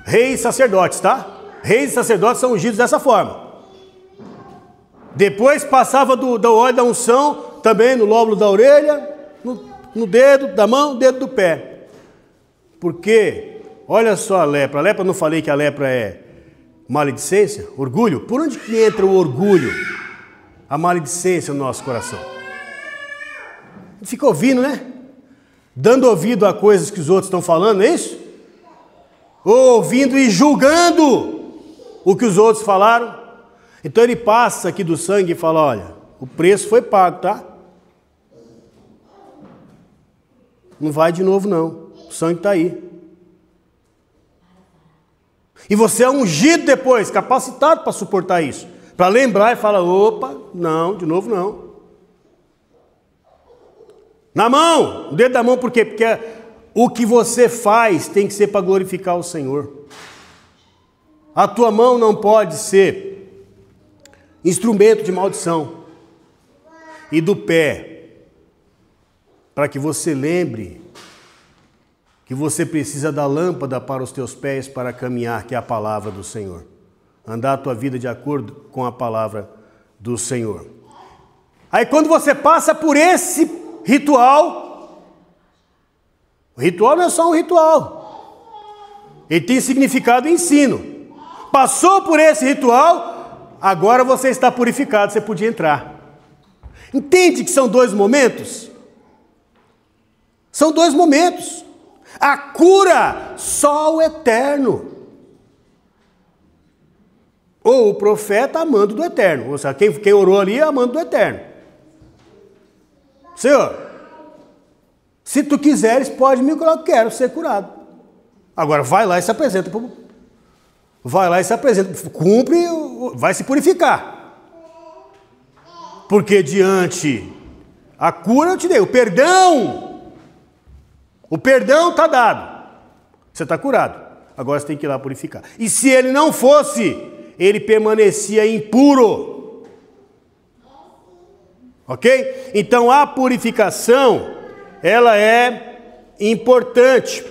reis e sacerdotes, tá? Reis e sacerdotes são ungidos dessa forma. Depois passava do óleo da unção também no lóbulo da orelha, no dedo da mão, dedo do pé. Porque, olha só a lepra. A lepra, não falei que a lepra é maledicência? Orgulho? Por onde que entra o orgulho? A maledicência no nosso coração. Fica ouvindo, né? Dando ouvido a coisas que os outros estão falando, não é isso? Ou ouvindo e julgando o que os outros falaram. Então ele passa aqui do sangue e fala, olha, o preço foi pago, tá? Não vai de novo, não. O sangue está aí. E você é ungido depois, capacitado para suportar isso. Para lembrar e falar, opa, não, de novo não. Na mão, o dedo da mão, por quê? Porque o que você faz tem que ser para glorificar o Senhor. A tua mão não pode ser instrumento de maldição. E do pé, para que você lembre que você precisa da lâmpada para os teus pés para caminhar, que é a palavra do Senhor. Andar a tua vida de acordo com a palavra do Senhor. Aí quando você passa por esse ritual, o ritual não é só um ritual. Ele tem significado e ensino. Passou por esse ritual, agora você está purificado, você podia entrar. Entende que são dois momentos? São dois momentos. A cura, só o eterno. Ou o profeta amando do eterno. Ou seja, quem orou ali é amando do eterno. Senhor, se tu quiseres, pode me curar, eu quero ser curado. Agora vai lá e se apresenta. Vai lá e se apresenta. Cumpre, vai se purificar. Porque diante a cura eu te dei. O perdão está dado. Você está curado. Agora você tem que ir lá purificar. E se ele não fosse, ele permanecia impuro. Ok? Então a purificação, ela é importante.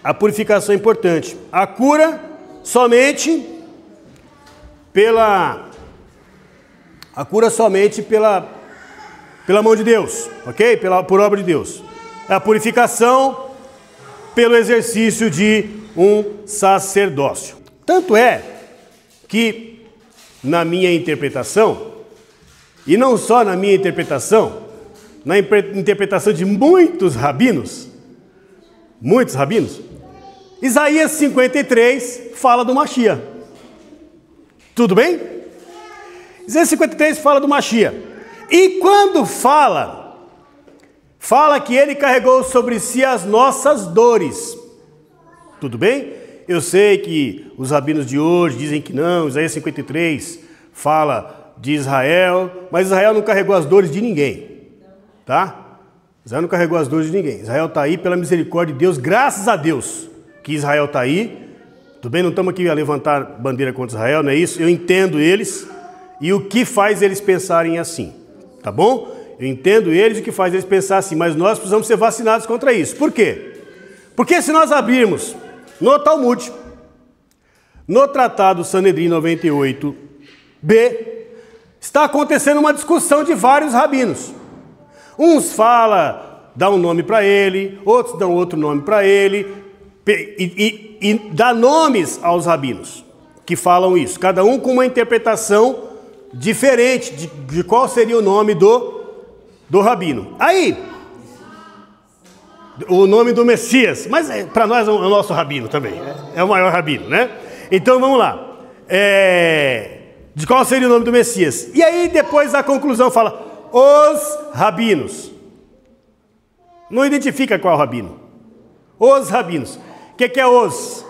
A purificação é importante. A cura somente pela mão de Deus, ok? Por obra de Deus. A purificação pelo exercício de um sacerdócio. Tanto é que na minha interpretação, e não só na minha interpretação, na interpretação de muitos rabinos, Isaías 53 fala do Mashiach. Tudo bem? Isaías 53 fala do Mashiach. E quando fala que ele carregou sobre si as nossas dores. Tudo bem? Eu sei que os rabinos de hoje dizem que não, Isaías 53 fala de Israel, mas Israel não carregou as dores de ninguém. Tá? Israel não carregou as dores de ninguém. Israel está aí pela misericórdia de Deus, graças a Deus que Israel está aí. Tudo bem? Não estamos aqui a levantar bandeira contra Israel, não é isso? Eu entendo eles e o que faz eles pensarem assim. Tá bom? Eu entendo eles e o que faz eles pensar assim, mas nós precisamos ser vacinados contra isso. Por quê? Porque se nós abrirmos no Talmud, no Tratado Sanedrim 98b, está acontecendo uma discussão de vários rabinos. Uns dão um nome para ele, outros dão outro nome para ele, e dá nomes aos rabinos que falam isso, cada um com uma interpretação diferente de qual seria o nome do rabino. Aí, o nome do Messias, mas para nós é o nosso rabino também, é o maior rabino, né? Então vamos lá, de qual seria o nome do Messias? E aí depois a conclusão fala, os rabinos. Não identifica qual rabino. Os rabinos. O que é os?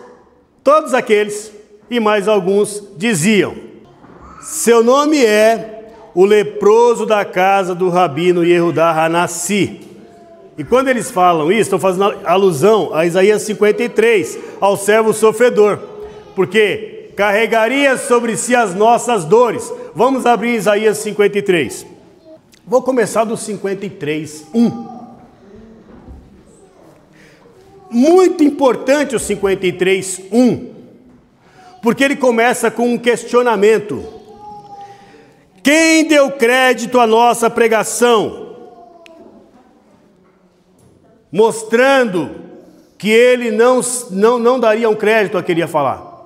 Todos aqueles e mais alguns diziam, seu nome é o leproso da casa do rabino Yehudá Hanassi. E quando eles falam isso, estão fazendo alusão a Isaías 53, ao servo sofredor, porque carregaria sobre si as nossas dores. Vamos abrir Isaías 53. Vou começar do 53:1. Muito importante o 53:1, porque ele começa com um questionamento. Quem deu crédito à nossa pregação? Mostrando que ele não daria um crédito a que ele ia falar.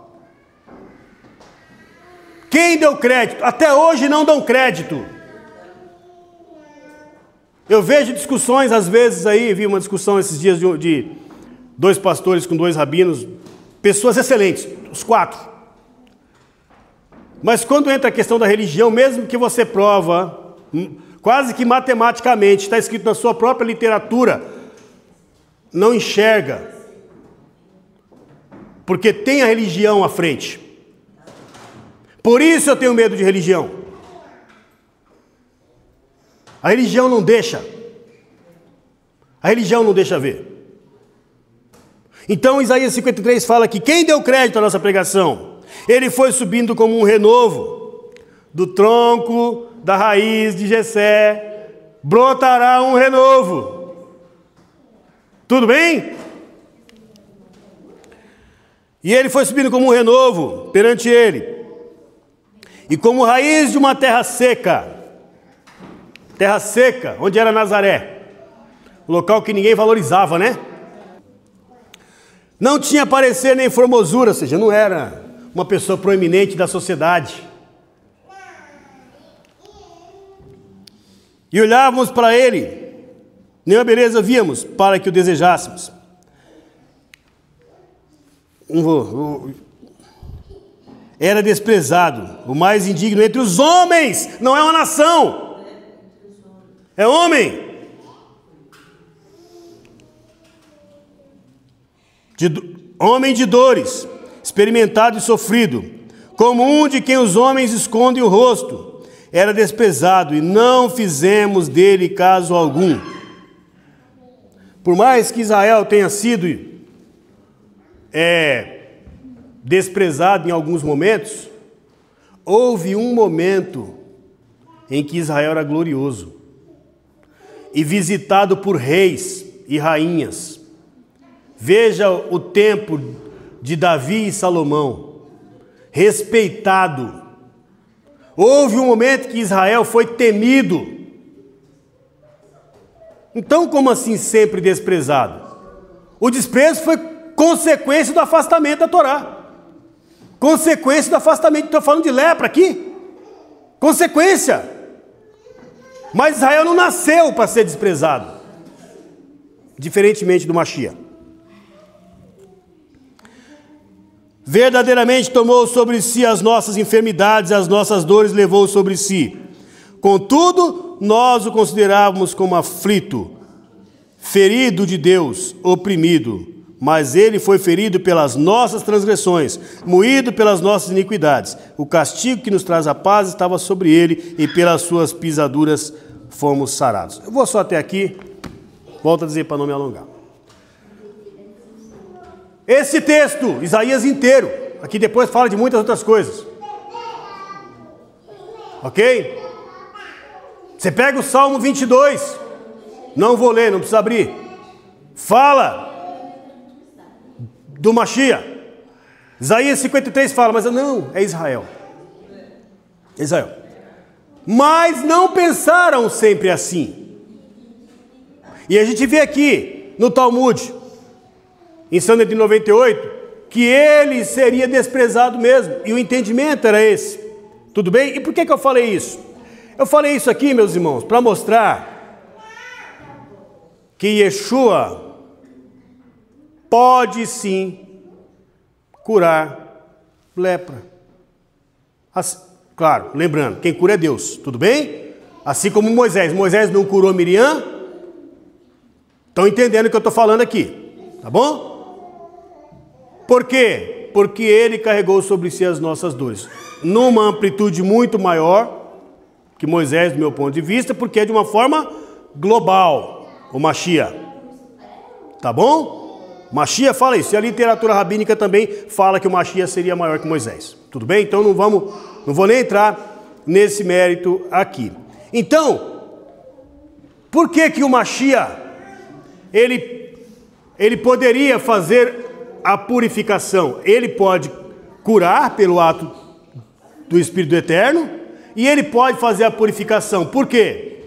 Quem deu crédito? Até hoje não dão crédito. Eu vejo discussões às vezes aí, vi uma discussão esses dias de dois pastores com dois rabinos, pessoas excelentes, os quatro. Mas quando entra a questão da religião, mesmo que você prova, quase que matematicamente, está escrito na sua própria literatura, não enxerga, porque tem a religião à frente. Por isso eu tenho medo de religião. A religião não deixa. A religião não deixa ver. Então Isaías 53 fala que quem deu crédito à nossa pregação? Ele foi subindo como um renovo. Do tronco, da raiz de Jessé, brotará um renovo. Tudo bem? E ele foi subindo como um renovo perante ele. E como raiz de uma terra seca, onde era Nazaré, local que ninguém valorizava, né? Não tinha parecer nem formosura, ou seja, não era uma pessoa proeminente da sociedade. E olhávamos para ele, nenhuma beleza víamos para que o desejássemos. Era desprezado, o mais indigno entre os homens, não é uma nação, é homem. Homem de dores, experimentado e sofrido, como um de quem os homens escondem o rosto. Era desprezado e não fizemos dele caso algum. Por mais que Israel tenha sido desprezado em alguns momentos, houve um momento em que Israel era glorioso e visitado por reis e rainhas. Veja o tempo de Davi e Salomão, respeitado. Houve um momento que Israel foi temido. Então, como assim sempre desprezado? O desprezo foi consequência do afastamento da Torá. Consequência do afastamento. Estou falando de lepra aqui. Consequência. Mas Israel não nasceu para ser desprezado. Diferentemente do Mashiach. Verdadeiramente tomou sobre si as nossas enfermidades, as nossas dores levou sobre si. Contudo, nós o considerávamos como aflito, ferido de Deus, oprimido. Mas ele foi ferido pelas nossas transgressões, moído pelas nossas iniquidades. O castigo que nos traz a paz estava sobre ele, e pelas suas pisaduras fomos sarados. Eu vou só até aqui, volto a dizer para não me alongar. Esse texto, Isaías inteiro, aqui depois fala de muitas outras coisas. Ok? Você pega o Salmo 22, não vou ler, não precisa abrir. Fala do Mashiach. Isaías 53 fala, mas não, é Israel. Israel. Mas não pensaram sempre assim. E a gente vê aqui no Talmud, em Sanhedrin 98, que ele seria desprezado mesmo. E o entendimento era esse. Tudo bem? E por que eu falei isso? Eu falei isso aqui, meus irmãos, para mostrar que Yeshua pode sim curar lepra. Claro, lembrando, quem cura é Deus, tudo bem? Assim como Moisés. Moisés não curou Miriam. Estão entendendo o que eu estou falando aqui, tá bom? Por quê? Porque ele carregou sobre si as nossas dores. Numa amplitude muito maior que Moisés, do meu ponto de vista, porque é de uma forma global, o Mashiach. Tá bom? Mashiach fala isso. E a literatura rabínica também fala que o Mashiach seria maior que Moisés. Tudo bem? Então não vou nem entrar nesse mérito aqui. Então, por que o Mashiach, ele poderia fazer a purificação? Ele pode curar pelo ato do Espírito Eterno e ele pode fazer a purificação. Por quê?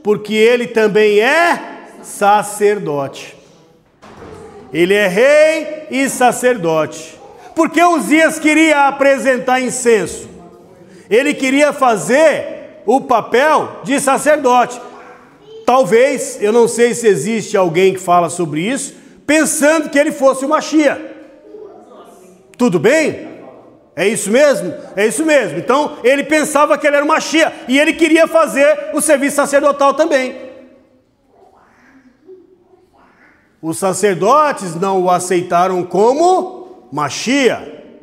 Porque ele também é sacerdote. Ele é rei e sacerdote. Porque Uzias queria apresentar incenso. Ele queria fazer o papel de sacerdote. Talvez, eu não sei se existe alguém que fala sobre isso, pensando que ele fosse o Mashiach. Tudo bem? É isso mesmo? É isso mesmo. Então, ele pensava que ele era o Mashiach. E ele queria fazer o serviço sacerdotal também. Os sacerdotes não o aceitaram como Machia,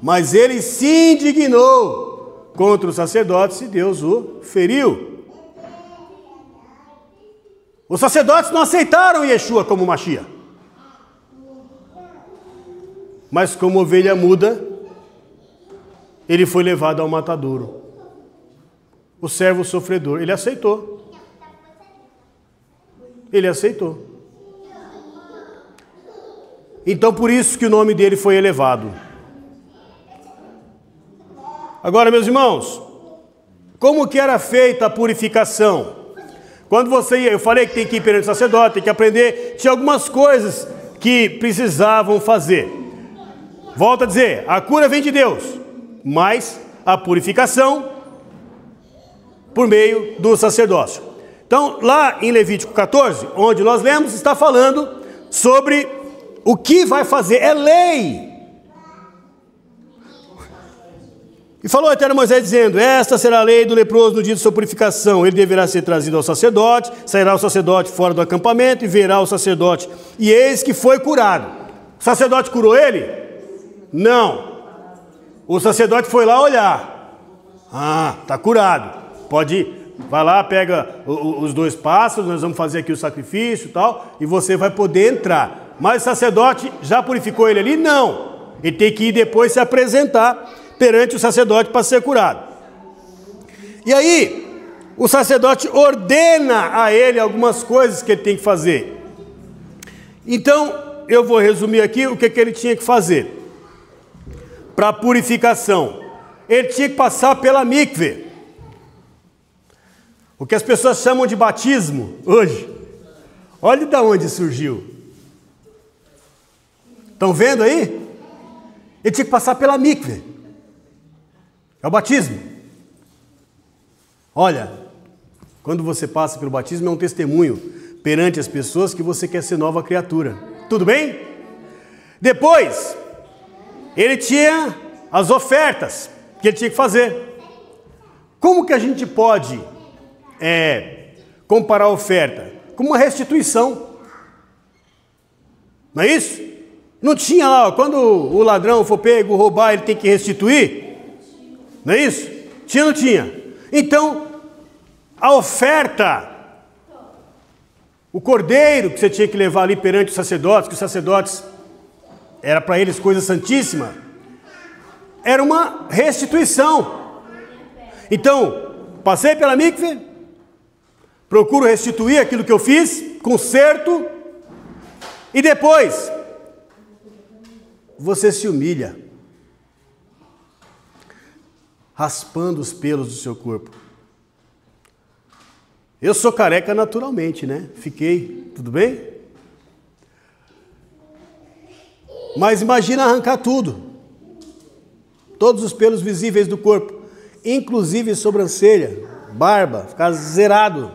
mas ele se indignou contra os sacerdotes e Deus o feriu. Os sacerdotes não aceitaram Yeshua como Machia, mas como ovelha muda, ele foi levado ao matadouro. O servo sofredor, ele aceitou. Ele aceitou. Então, por isso que o nome dele foi elevado. Agora, meus irmãos, como que era feita a purificação? Quando você ia, eu falei que tem que ir perante o sacerdote, tem que aprender, tinha algumas coisas que precisavam fazer. Volto a dizer, a cura vem de Deus, mas a purificação por meio do sacerdócio. Então, lá em Levítico 14, onde nós lemos, está falando sobre o que vai fazer, é lei. E falou o Eterno Moisés dizendo, esta será a lei do leproso no dia de sua purificação. Ele deverá ser trazido ao sacerdote, sairá o sacerdote fora do acampamento e verá o sacerdote. E eis que foi curado. O sacerdote curou ele? Não. O sacerdote foi lá olhar. Ah, está curado. Pode ir. Vai lá, pega os 2 pássaros, nós vamos fazer aqui o sacrifício e tal, e você vai poder entrar. Mas o sacerdote já purificou ele ali? Não. Ele tem que ir depois se apresentar perante o sacerdote para ser curado. E aí, o sacerdote ordena a ele algumas coisas que ele tem que fazer. Então, eu vou resumir aqui o que ele tinha que fazer. Para a purificação, ele tinha que passar pela mikve. O que as pessoas chamam de batismo hoje. Olha de onde surgiu. Estão vendo aí? Ele tinha que passar pela mikve. É o batismo. Olha, quando você passa pelo batismo é um testemunho perante as pessoas que você quer ser nova criatura. Tudo bem? Depois, ele tinha as ofertas que ele tinha que fazer. Como que a gente pode comparar a oferta? Com uma restituição. Não é isso? Não tinha lá, quando o ladrão for pego, roubar, ele tem que restituir? Não é isso? Tinha ou não tinha? Então, a oferta, o cordeiro que você tinha que levar ali perante os sacerdotes, que os sacerdotes, era para eles coisa santíssima, era uma restituição. Então, passei pela mikve, procuro restituir aquilo que eu fiz, conserto, e depois, você se humilha, raspando os pelos do seu corpo. Eu sou careca naturalmente, né? Fiquei, tudo bem? Mas imagina arrancar tudo. Todos os pelos visíveis do corpo, inclusive sobrancelha, barba, ficar zerado.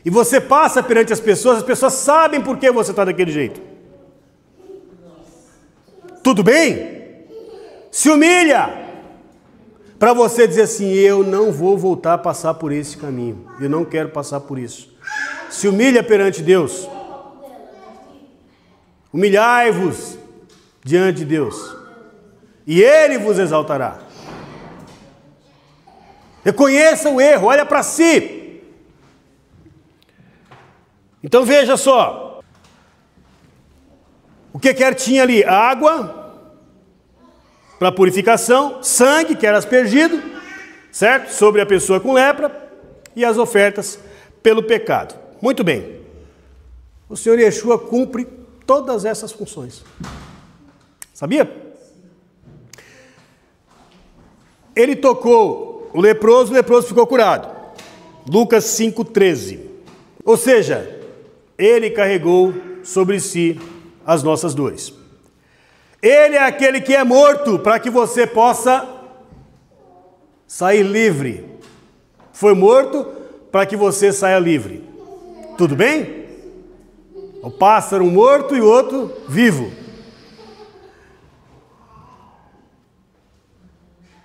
E você passa perante as pessoas sabem por que você está daquele jeito. Tudo bem? Se humilha. Para você dizer assim, eu não vou voltar a passar por esse caminho. Eu não quero passar por isso. Se humilha perante Deus. Humilhai-vos diante de Deus. E Ele vos exaltará. Reconheça o erro, olha para si. Então veja só. O que tinha ali? Água para purificação, sangue, que era aspergido, certo? Sobre a pessoa com lepra, e as ofertas pelo pecado. Muito bem. O Senhor Yeshua cumpre todas essas funções. Sabia? Ele tocou o leproso ficou curado. Lucas 5,13. Ou seja, ele carregou sobre si as nossas dores. Ele é aquele que é morto para que você possa sair livre. Foi morto para que você saia livre. Tudo bem? O pássaro morto e o outro vivo.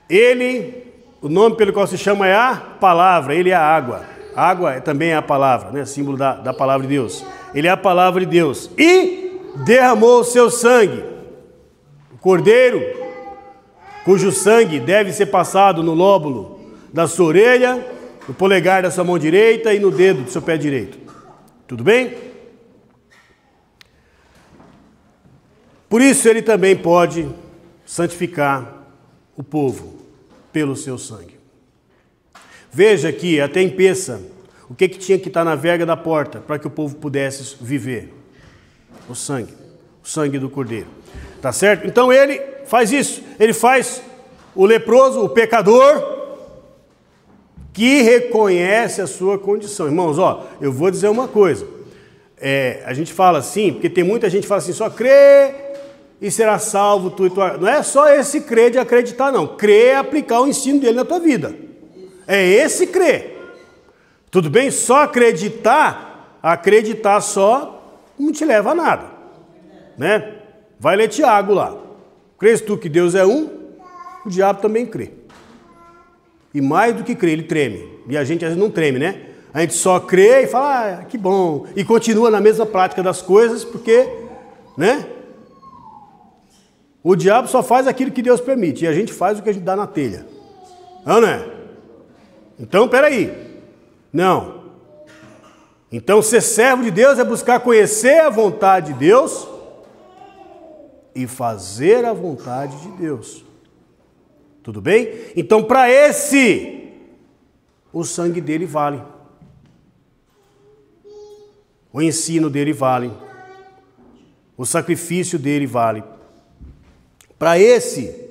Ele, o nome pelo qual se chama é a palavra, ele é a água. Água também é a palavra, né? Símbolo da palavra de Deus. Ele é a palavra de Deus. E derramou o seu sangue. O cordeiro, cujo sangue deve ser passado no lóbulo da sua orelha, no polegar da sua mão direita e no dedo do seu pé direito. Tudo bem? Por isso ele também pode santificar o povo pelo seu sangue. Veja aqui, até em Peça, o que tinha que estar na verga da porta para que o povo pudesse viver. O sangue do cordeiro. Tá certo? Então ele faz isso. Ele faz o leproso, o pecador, que reconhece a sua condição. Irmãos, ó, eu vou dizer uma coisa. A gente fala assim, porque tem muita gente que fala assim, só crê e será salvo tu e tua... Não é só esse crer de acreditar, não. Crer é aplicar o ensino dele na tua vida. É esse crer. Tudo bem? Só acreditar só não te leva a nada. Né? Vai ler Tiago lá. Crês tu que Deus é um? O diabo também crê. E mais do que crê, ele treme. E a gente às vezes não treme, né? A gente só crê e fala, que bom. E continua na mesma prática das coisas, porque, né? O diabo só faz aquilo que Deus permite. E a gente faz o que a gente dá na telha. Não é? Então, peraí. Não. Então, ser servo de Deus é buscar conhecer a vontade de Deus e fazer a vontade de Deus. Tudo bem? Então, para esse, o sangue dele vale. O ensino dele vale. O sacrifício dele vale. Para esse,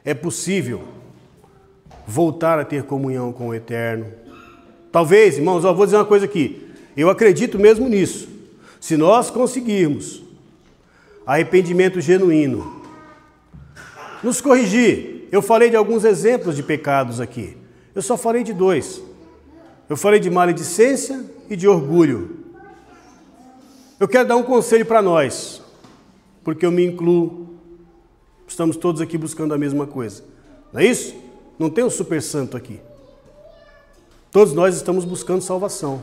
é possível voltar a ter comunhão com o Eterno. Talvez, irmãos, vou dizer uma coisa aqui. Eu acredito mesmo nisso. Se nós conseguirmos arrependimento genuíno, nos corrigir. Eu falei de alguns exemplos de pecados aqui. Eu só falei de 2. Eu falei de maledicência e de orgulho. Eu quero dar um conselho para nós, porque eu me incluo. Estamos todos aqui buscando a mesma coisa. Não é isso? Não tem um super santo aqui. Todos nós estamos buscando salvação.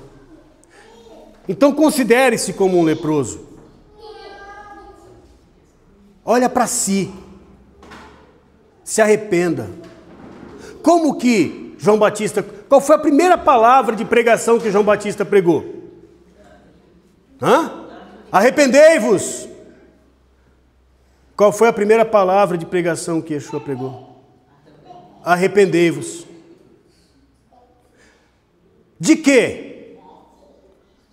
Então considere-se como um leproso. Olha para si. Se arrependa. Como que João Batista... Qual foi a primeira palavra de pregação que João Batista pregou? Arrependei-vos. Qual foi a primeira palavra de pregação que Yeshua pregou? Arrependei-vos. De quê?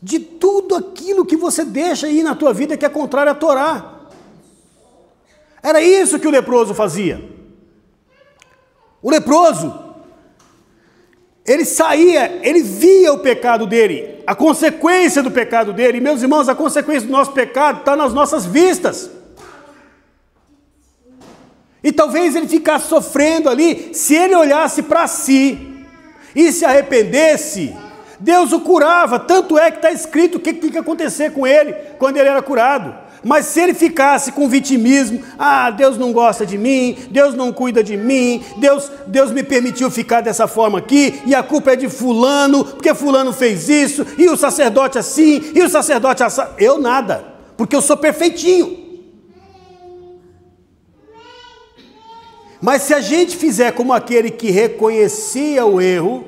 De tudo aquilo que você deixa aí na tua vida que é contrário à Torá. Era isso que o leproso fazia. O leproso, ele saía, ele via o pecado dele, a consequência do pecado dele. E, meus irmãos, a consequência do nosso pecado está nas nossas vistas. E talvez ele ficasse sofrendo ali, se ele olhasse para si e se arrependesse, Deus o curava. Tanto é que está escrito o que tinha que acontecer com ele quando ele era curado. Mas se ele ficasse com vitimismo, Deus não gosta de mim, Deus não cuida de mim, Deus me permitiu ficar dessa forma aqui, e a culpa é de fulano, porque fulano fez isso, e o sacerdote assim, e o sacerdote assim. Eu nada, porque eu sou perfeitinho. Mas se a gente fizer como aquele que reconhecia o erro,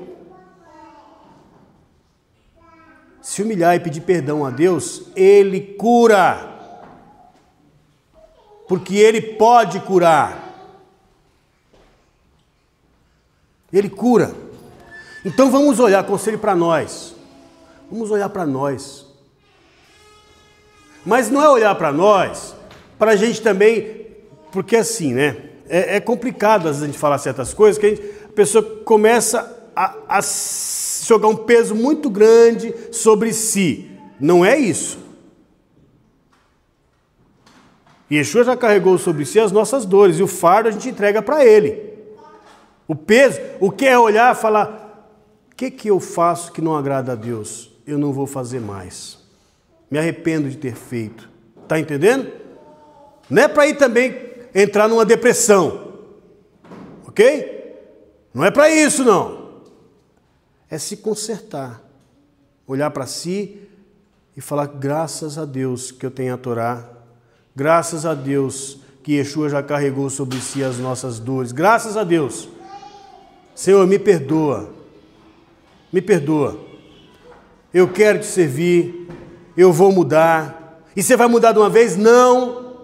se humilhar e pedir perdão a Deus, Ele cura. Porque Ele pode curar. Ele cura. Então vamos olhar, conselho para nós. Vamos olhar para nós. Mas não é olhar para nós, para a gente também, porque assim, né? É complicado às vezes a gente falar certas coisas, que a pessoa começa a jogar um peso muito grande sobre si. Não é isso. Yeshua já carregou sobre si as nossas dores, e o fardo a gente entrega para Ele. O peso, o que é olhar e falar, o que eu faço que não agrada a Deus? Eu não vou fazer mais. Me arrependo de ter feito. Está entendendo? Não é para ir também entrar numa depressão. Ok? Não é para isso, não. É se consertar. olhar para si e falar: graças a Deus que eu tenho a Torá, graças a Deus que Yeshua já carregou sobre si as nossas dores, graças a Deus. Senhor, me perdoa, eu quero te servir, eu vou mudar. E você vai mudar de uma vez? Não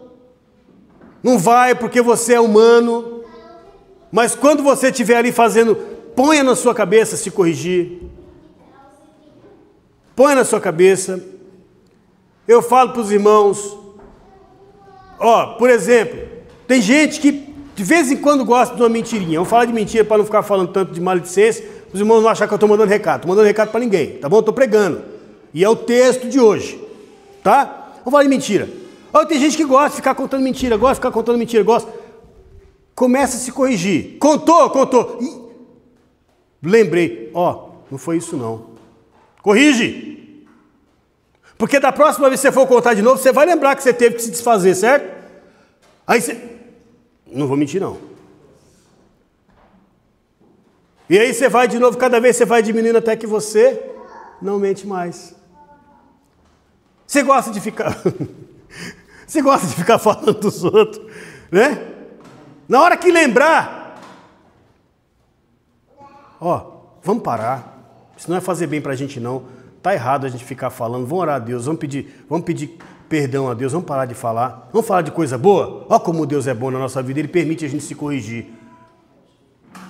vai, porque você é humano. Mas quando você estiver ali fazendo, ponha na sua cabeça se corrigir. Ponha na sua cabeça. Eu falo para os irmãos, por exemplo, tem gente que de vez em quando gosta de uma mentirinha. Vamos falar de mentira para não ficar falando tanto de maledicência, os irmãos não achar que eu estou mandando recado. Estou mandando recado para ninguém, tá bom? Estou pregando. E é o texto de hoje, tá? Vamos falar de mentira. Tem gente que gosta de ficar contando mentira, Começa a se corrigir. Contou. Lembrei, não foi isso não. Corrige. Porque da próxima vez que você for contar de novo, você vai lembrar que você teve que se desfazer, certo? Aí você... Não vou mentir não. E aí você vai de novo, cada vez você vai diminuindo até que você não mente mais. Você gosta de ficar... Você gosta de ficar falando dos outros, né? Na hora que lembrar, vamos parar. Isso não é fazer bem pra gente não. Tá errado a gente ficar falando. Vamos orar a Deus, vamos pedir perdão a Deus, vamos parar de falar. Vamos falar de coisa boa? Como Deus é bom na nossa vida, Ele permite a gente se corrigir.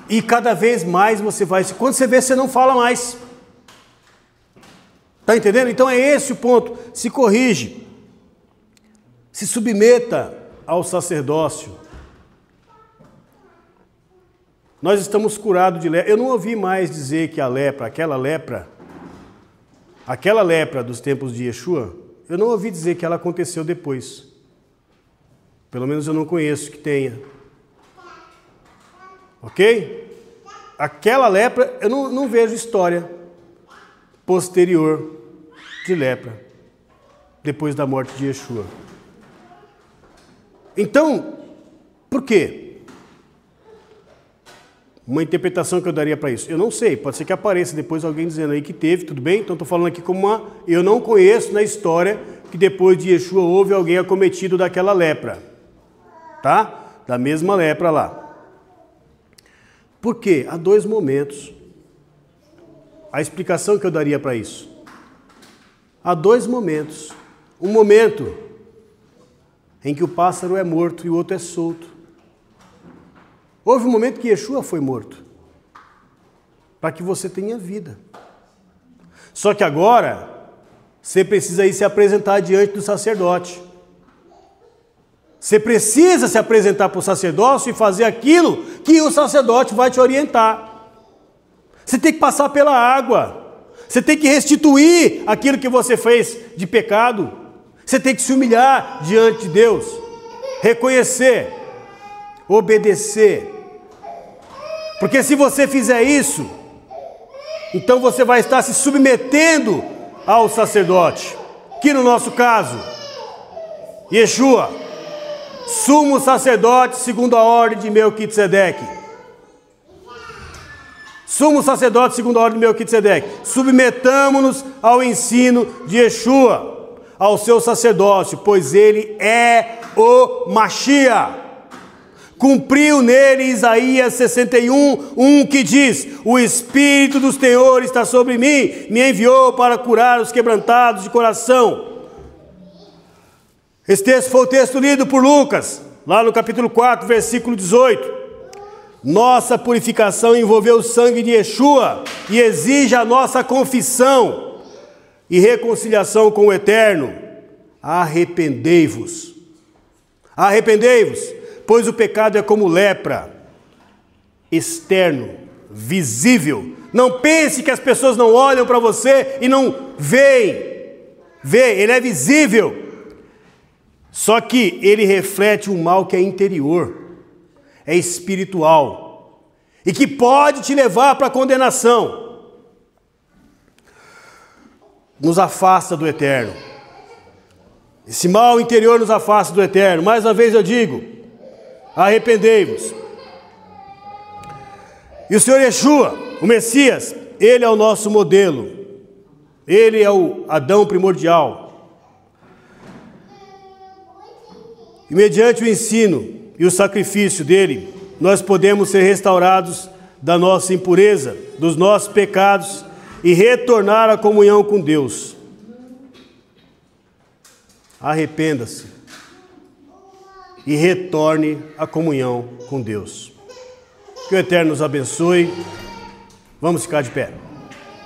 E cada vez mais você vai... Quando você vê, você não fala mais. Tá entendendo? Então é esse o ponto. Se corrige. Se submeta ao sacerdócio. Nós estamos curados de lepra. Eu não ouvi mais dizer que aquela lepra dos tempos de Yeshua, eu não ouvi dizer que ela aconteceu depois. Pelo menos eu não conheço que tenha. Ok? Aquela lepra, eu não vejo história posterior de lepra, depois da morte de Yeshua. Então, por quê? Uma interpretação que eu daria para isso. Eu não sei, pode ser que apareça depois alguém dizendo aí que teve, tudo bem? Então estou falando aqui como eu não conheço na história que depois de Yeshua houve alguém acometido daquela lepra. Tá? Da mesma lepra lá. Por quê? Há dois momentos. A explicação que eu daria para isso. Há dois momentos. Um momento em que o pássaro é morto e o outro é solto. Houve um momento que Yeshua foi morto, para que você tenha vida. Só que agora, você precisa ir se apresentar diante do sacerdote. Você precisa se apresentar para o sacerdócio e fazer aquilo que o sacerdote vai te orientar. Você tem que passar pela água. Você tem que restituir aquilo que você fez de pecado. Você tem que se humilhar diante de Deus. Reconhecer. Obedecer. Porque se você fizer isso, então você vai estar se submetendo ao sacerdote, que no nosso caso, Yeshua, sumo sacerdote segundo a ordem de Melquisedeque. Sumo sacerdote segundo a ordem de Melquisedeque. Submetamo-nos ao ensino de Yeshua, ao seu sacerdócio, pois ele é o Mashiach. Cumpriu nele Isaías 61:1, que diz: o Espírito do Senhor está sobre mim, me enviou para curar os quebrantados de coração. Esse texto foi o texto lido por Lucas, lá no capítulo 4, versículo 18. Nossa purificação envolveu o sangue de Yeshua e exige a nossa confissão e reconciliação com o Eterno. Arrependei-vos. Arrependei-vos. Pois o pecado é como lepra, externo, visível. Não pense que as pessoas não olham para você e não veem. Ele é visível. Só que ele reflete um mal que é interior, é espiritual, e que pode te levar para a condenação. Nos afasta do Eterno. Esse mal interior nos afasta do Eterno. Mais uma vez eu digo, arrependei-vos. E o Senhor Yeshua, o Messias, Ele é o nosso modelo. Ele é o Adão primordial. E mediante o ensino e o sacrifício dele, nós podemos ser restaurados da nossa impureza, dos nossos pecados e retornar à comunhão com Deus. Arrependa-se e retorne à comunhão com Deus. Que o Eterno nos abençoe. Vamos ficar de pé.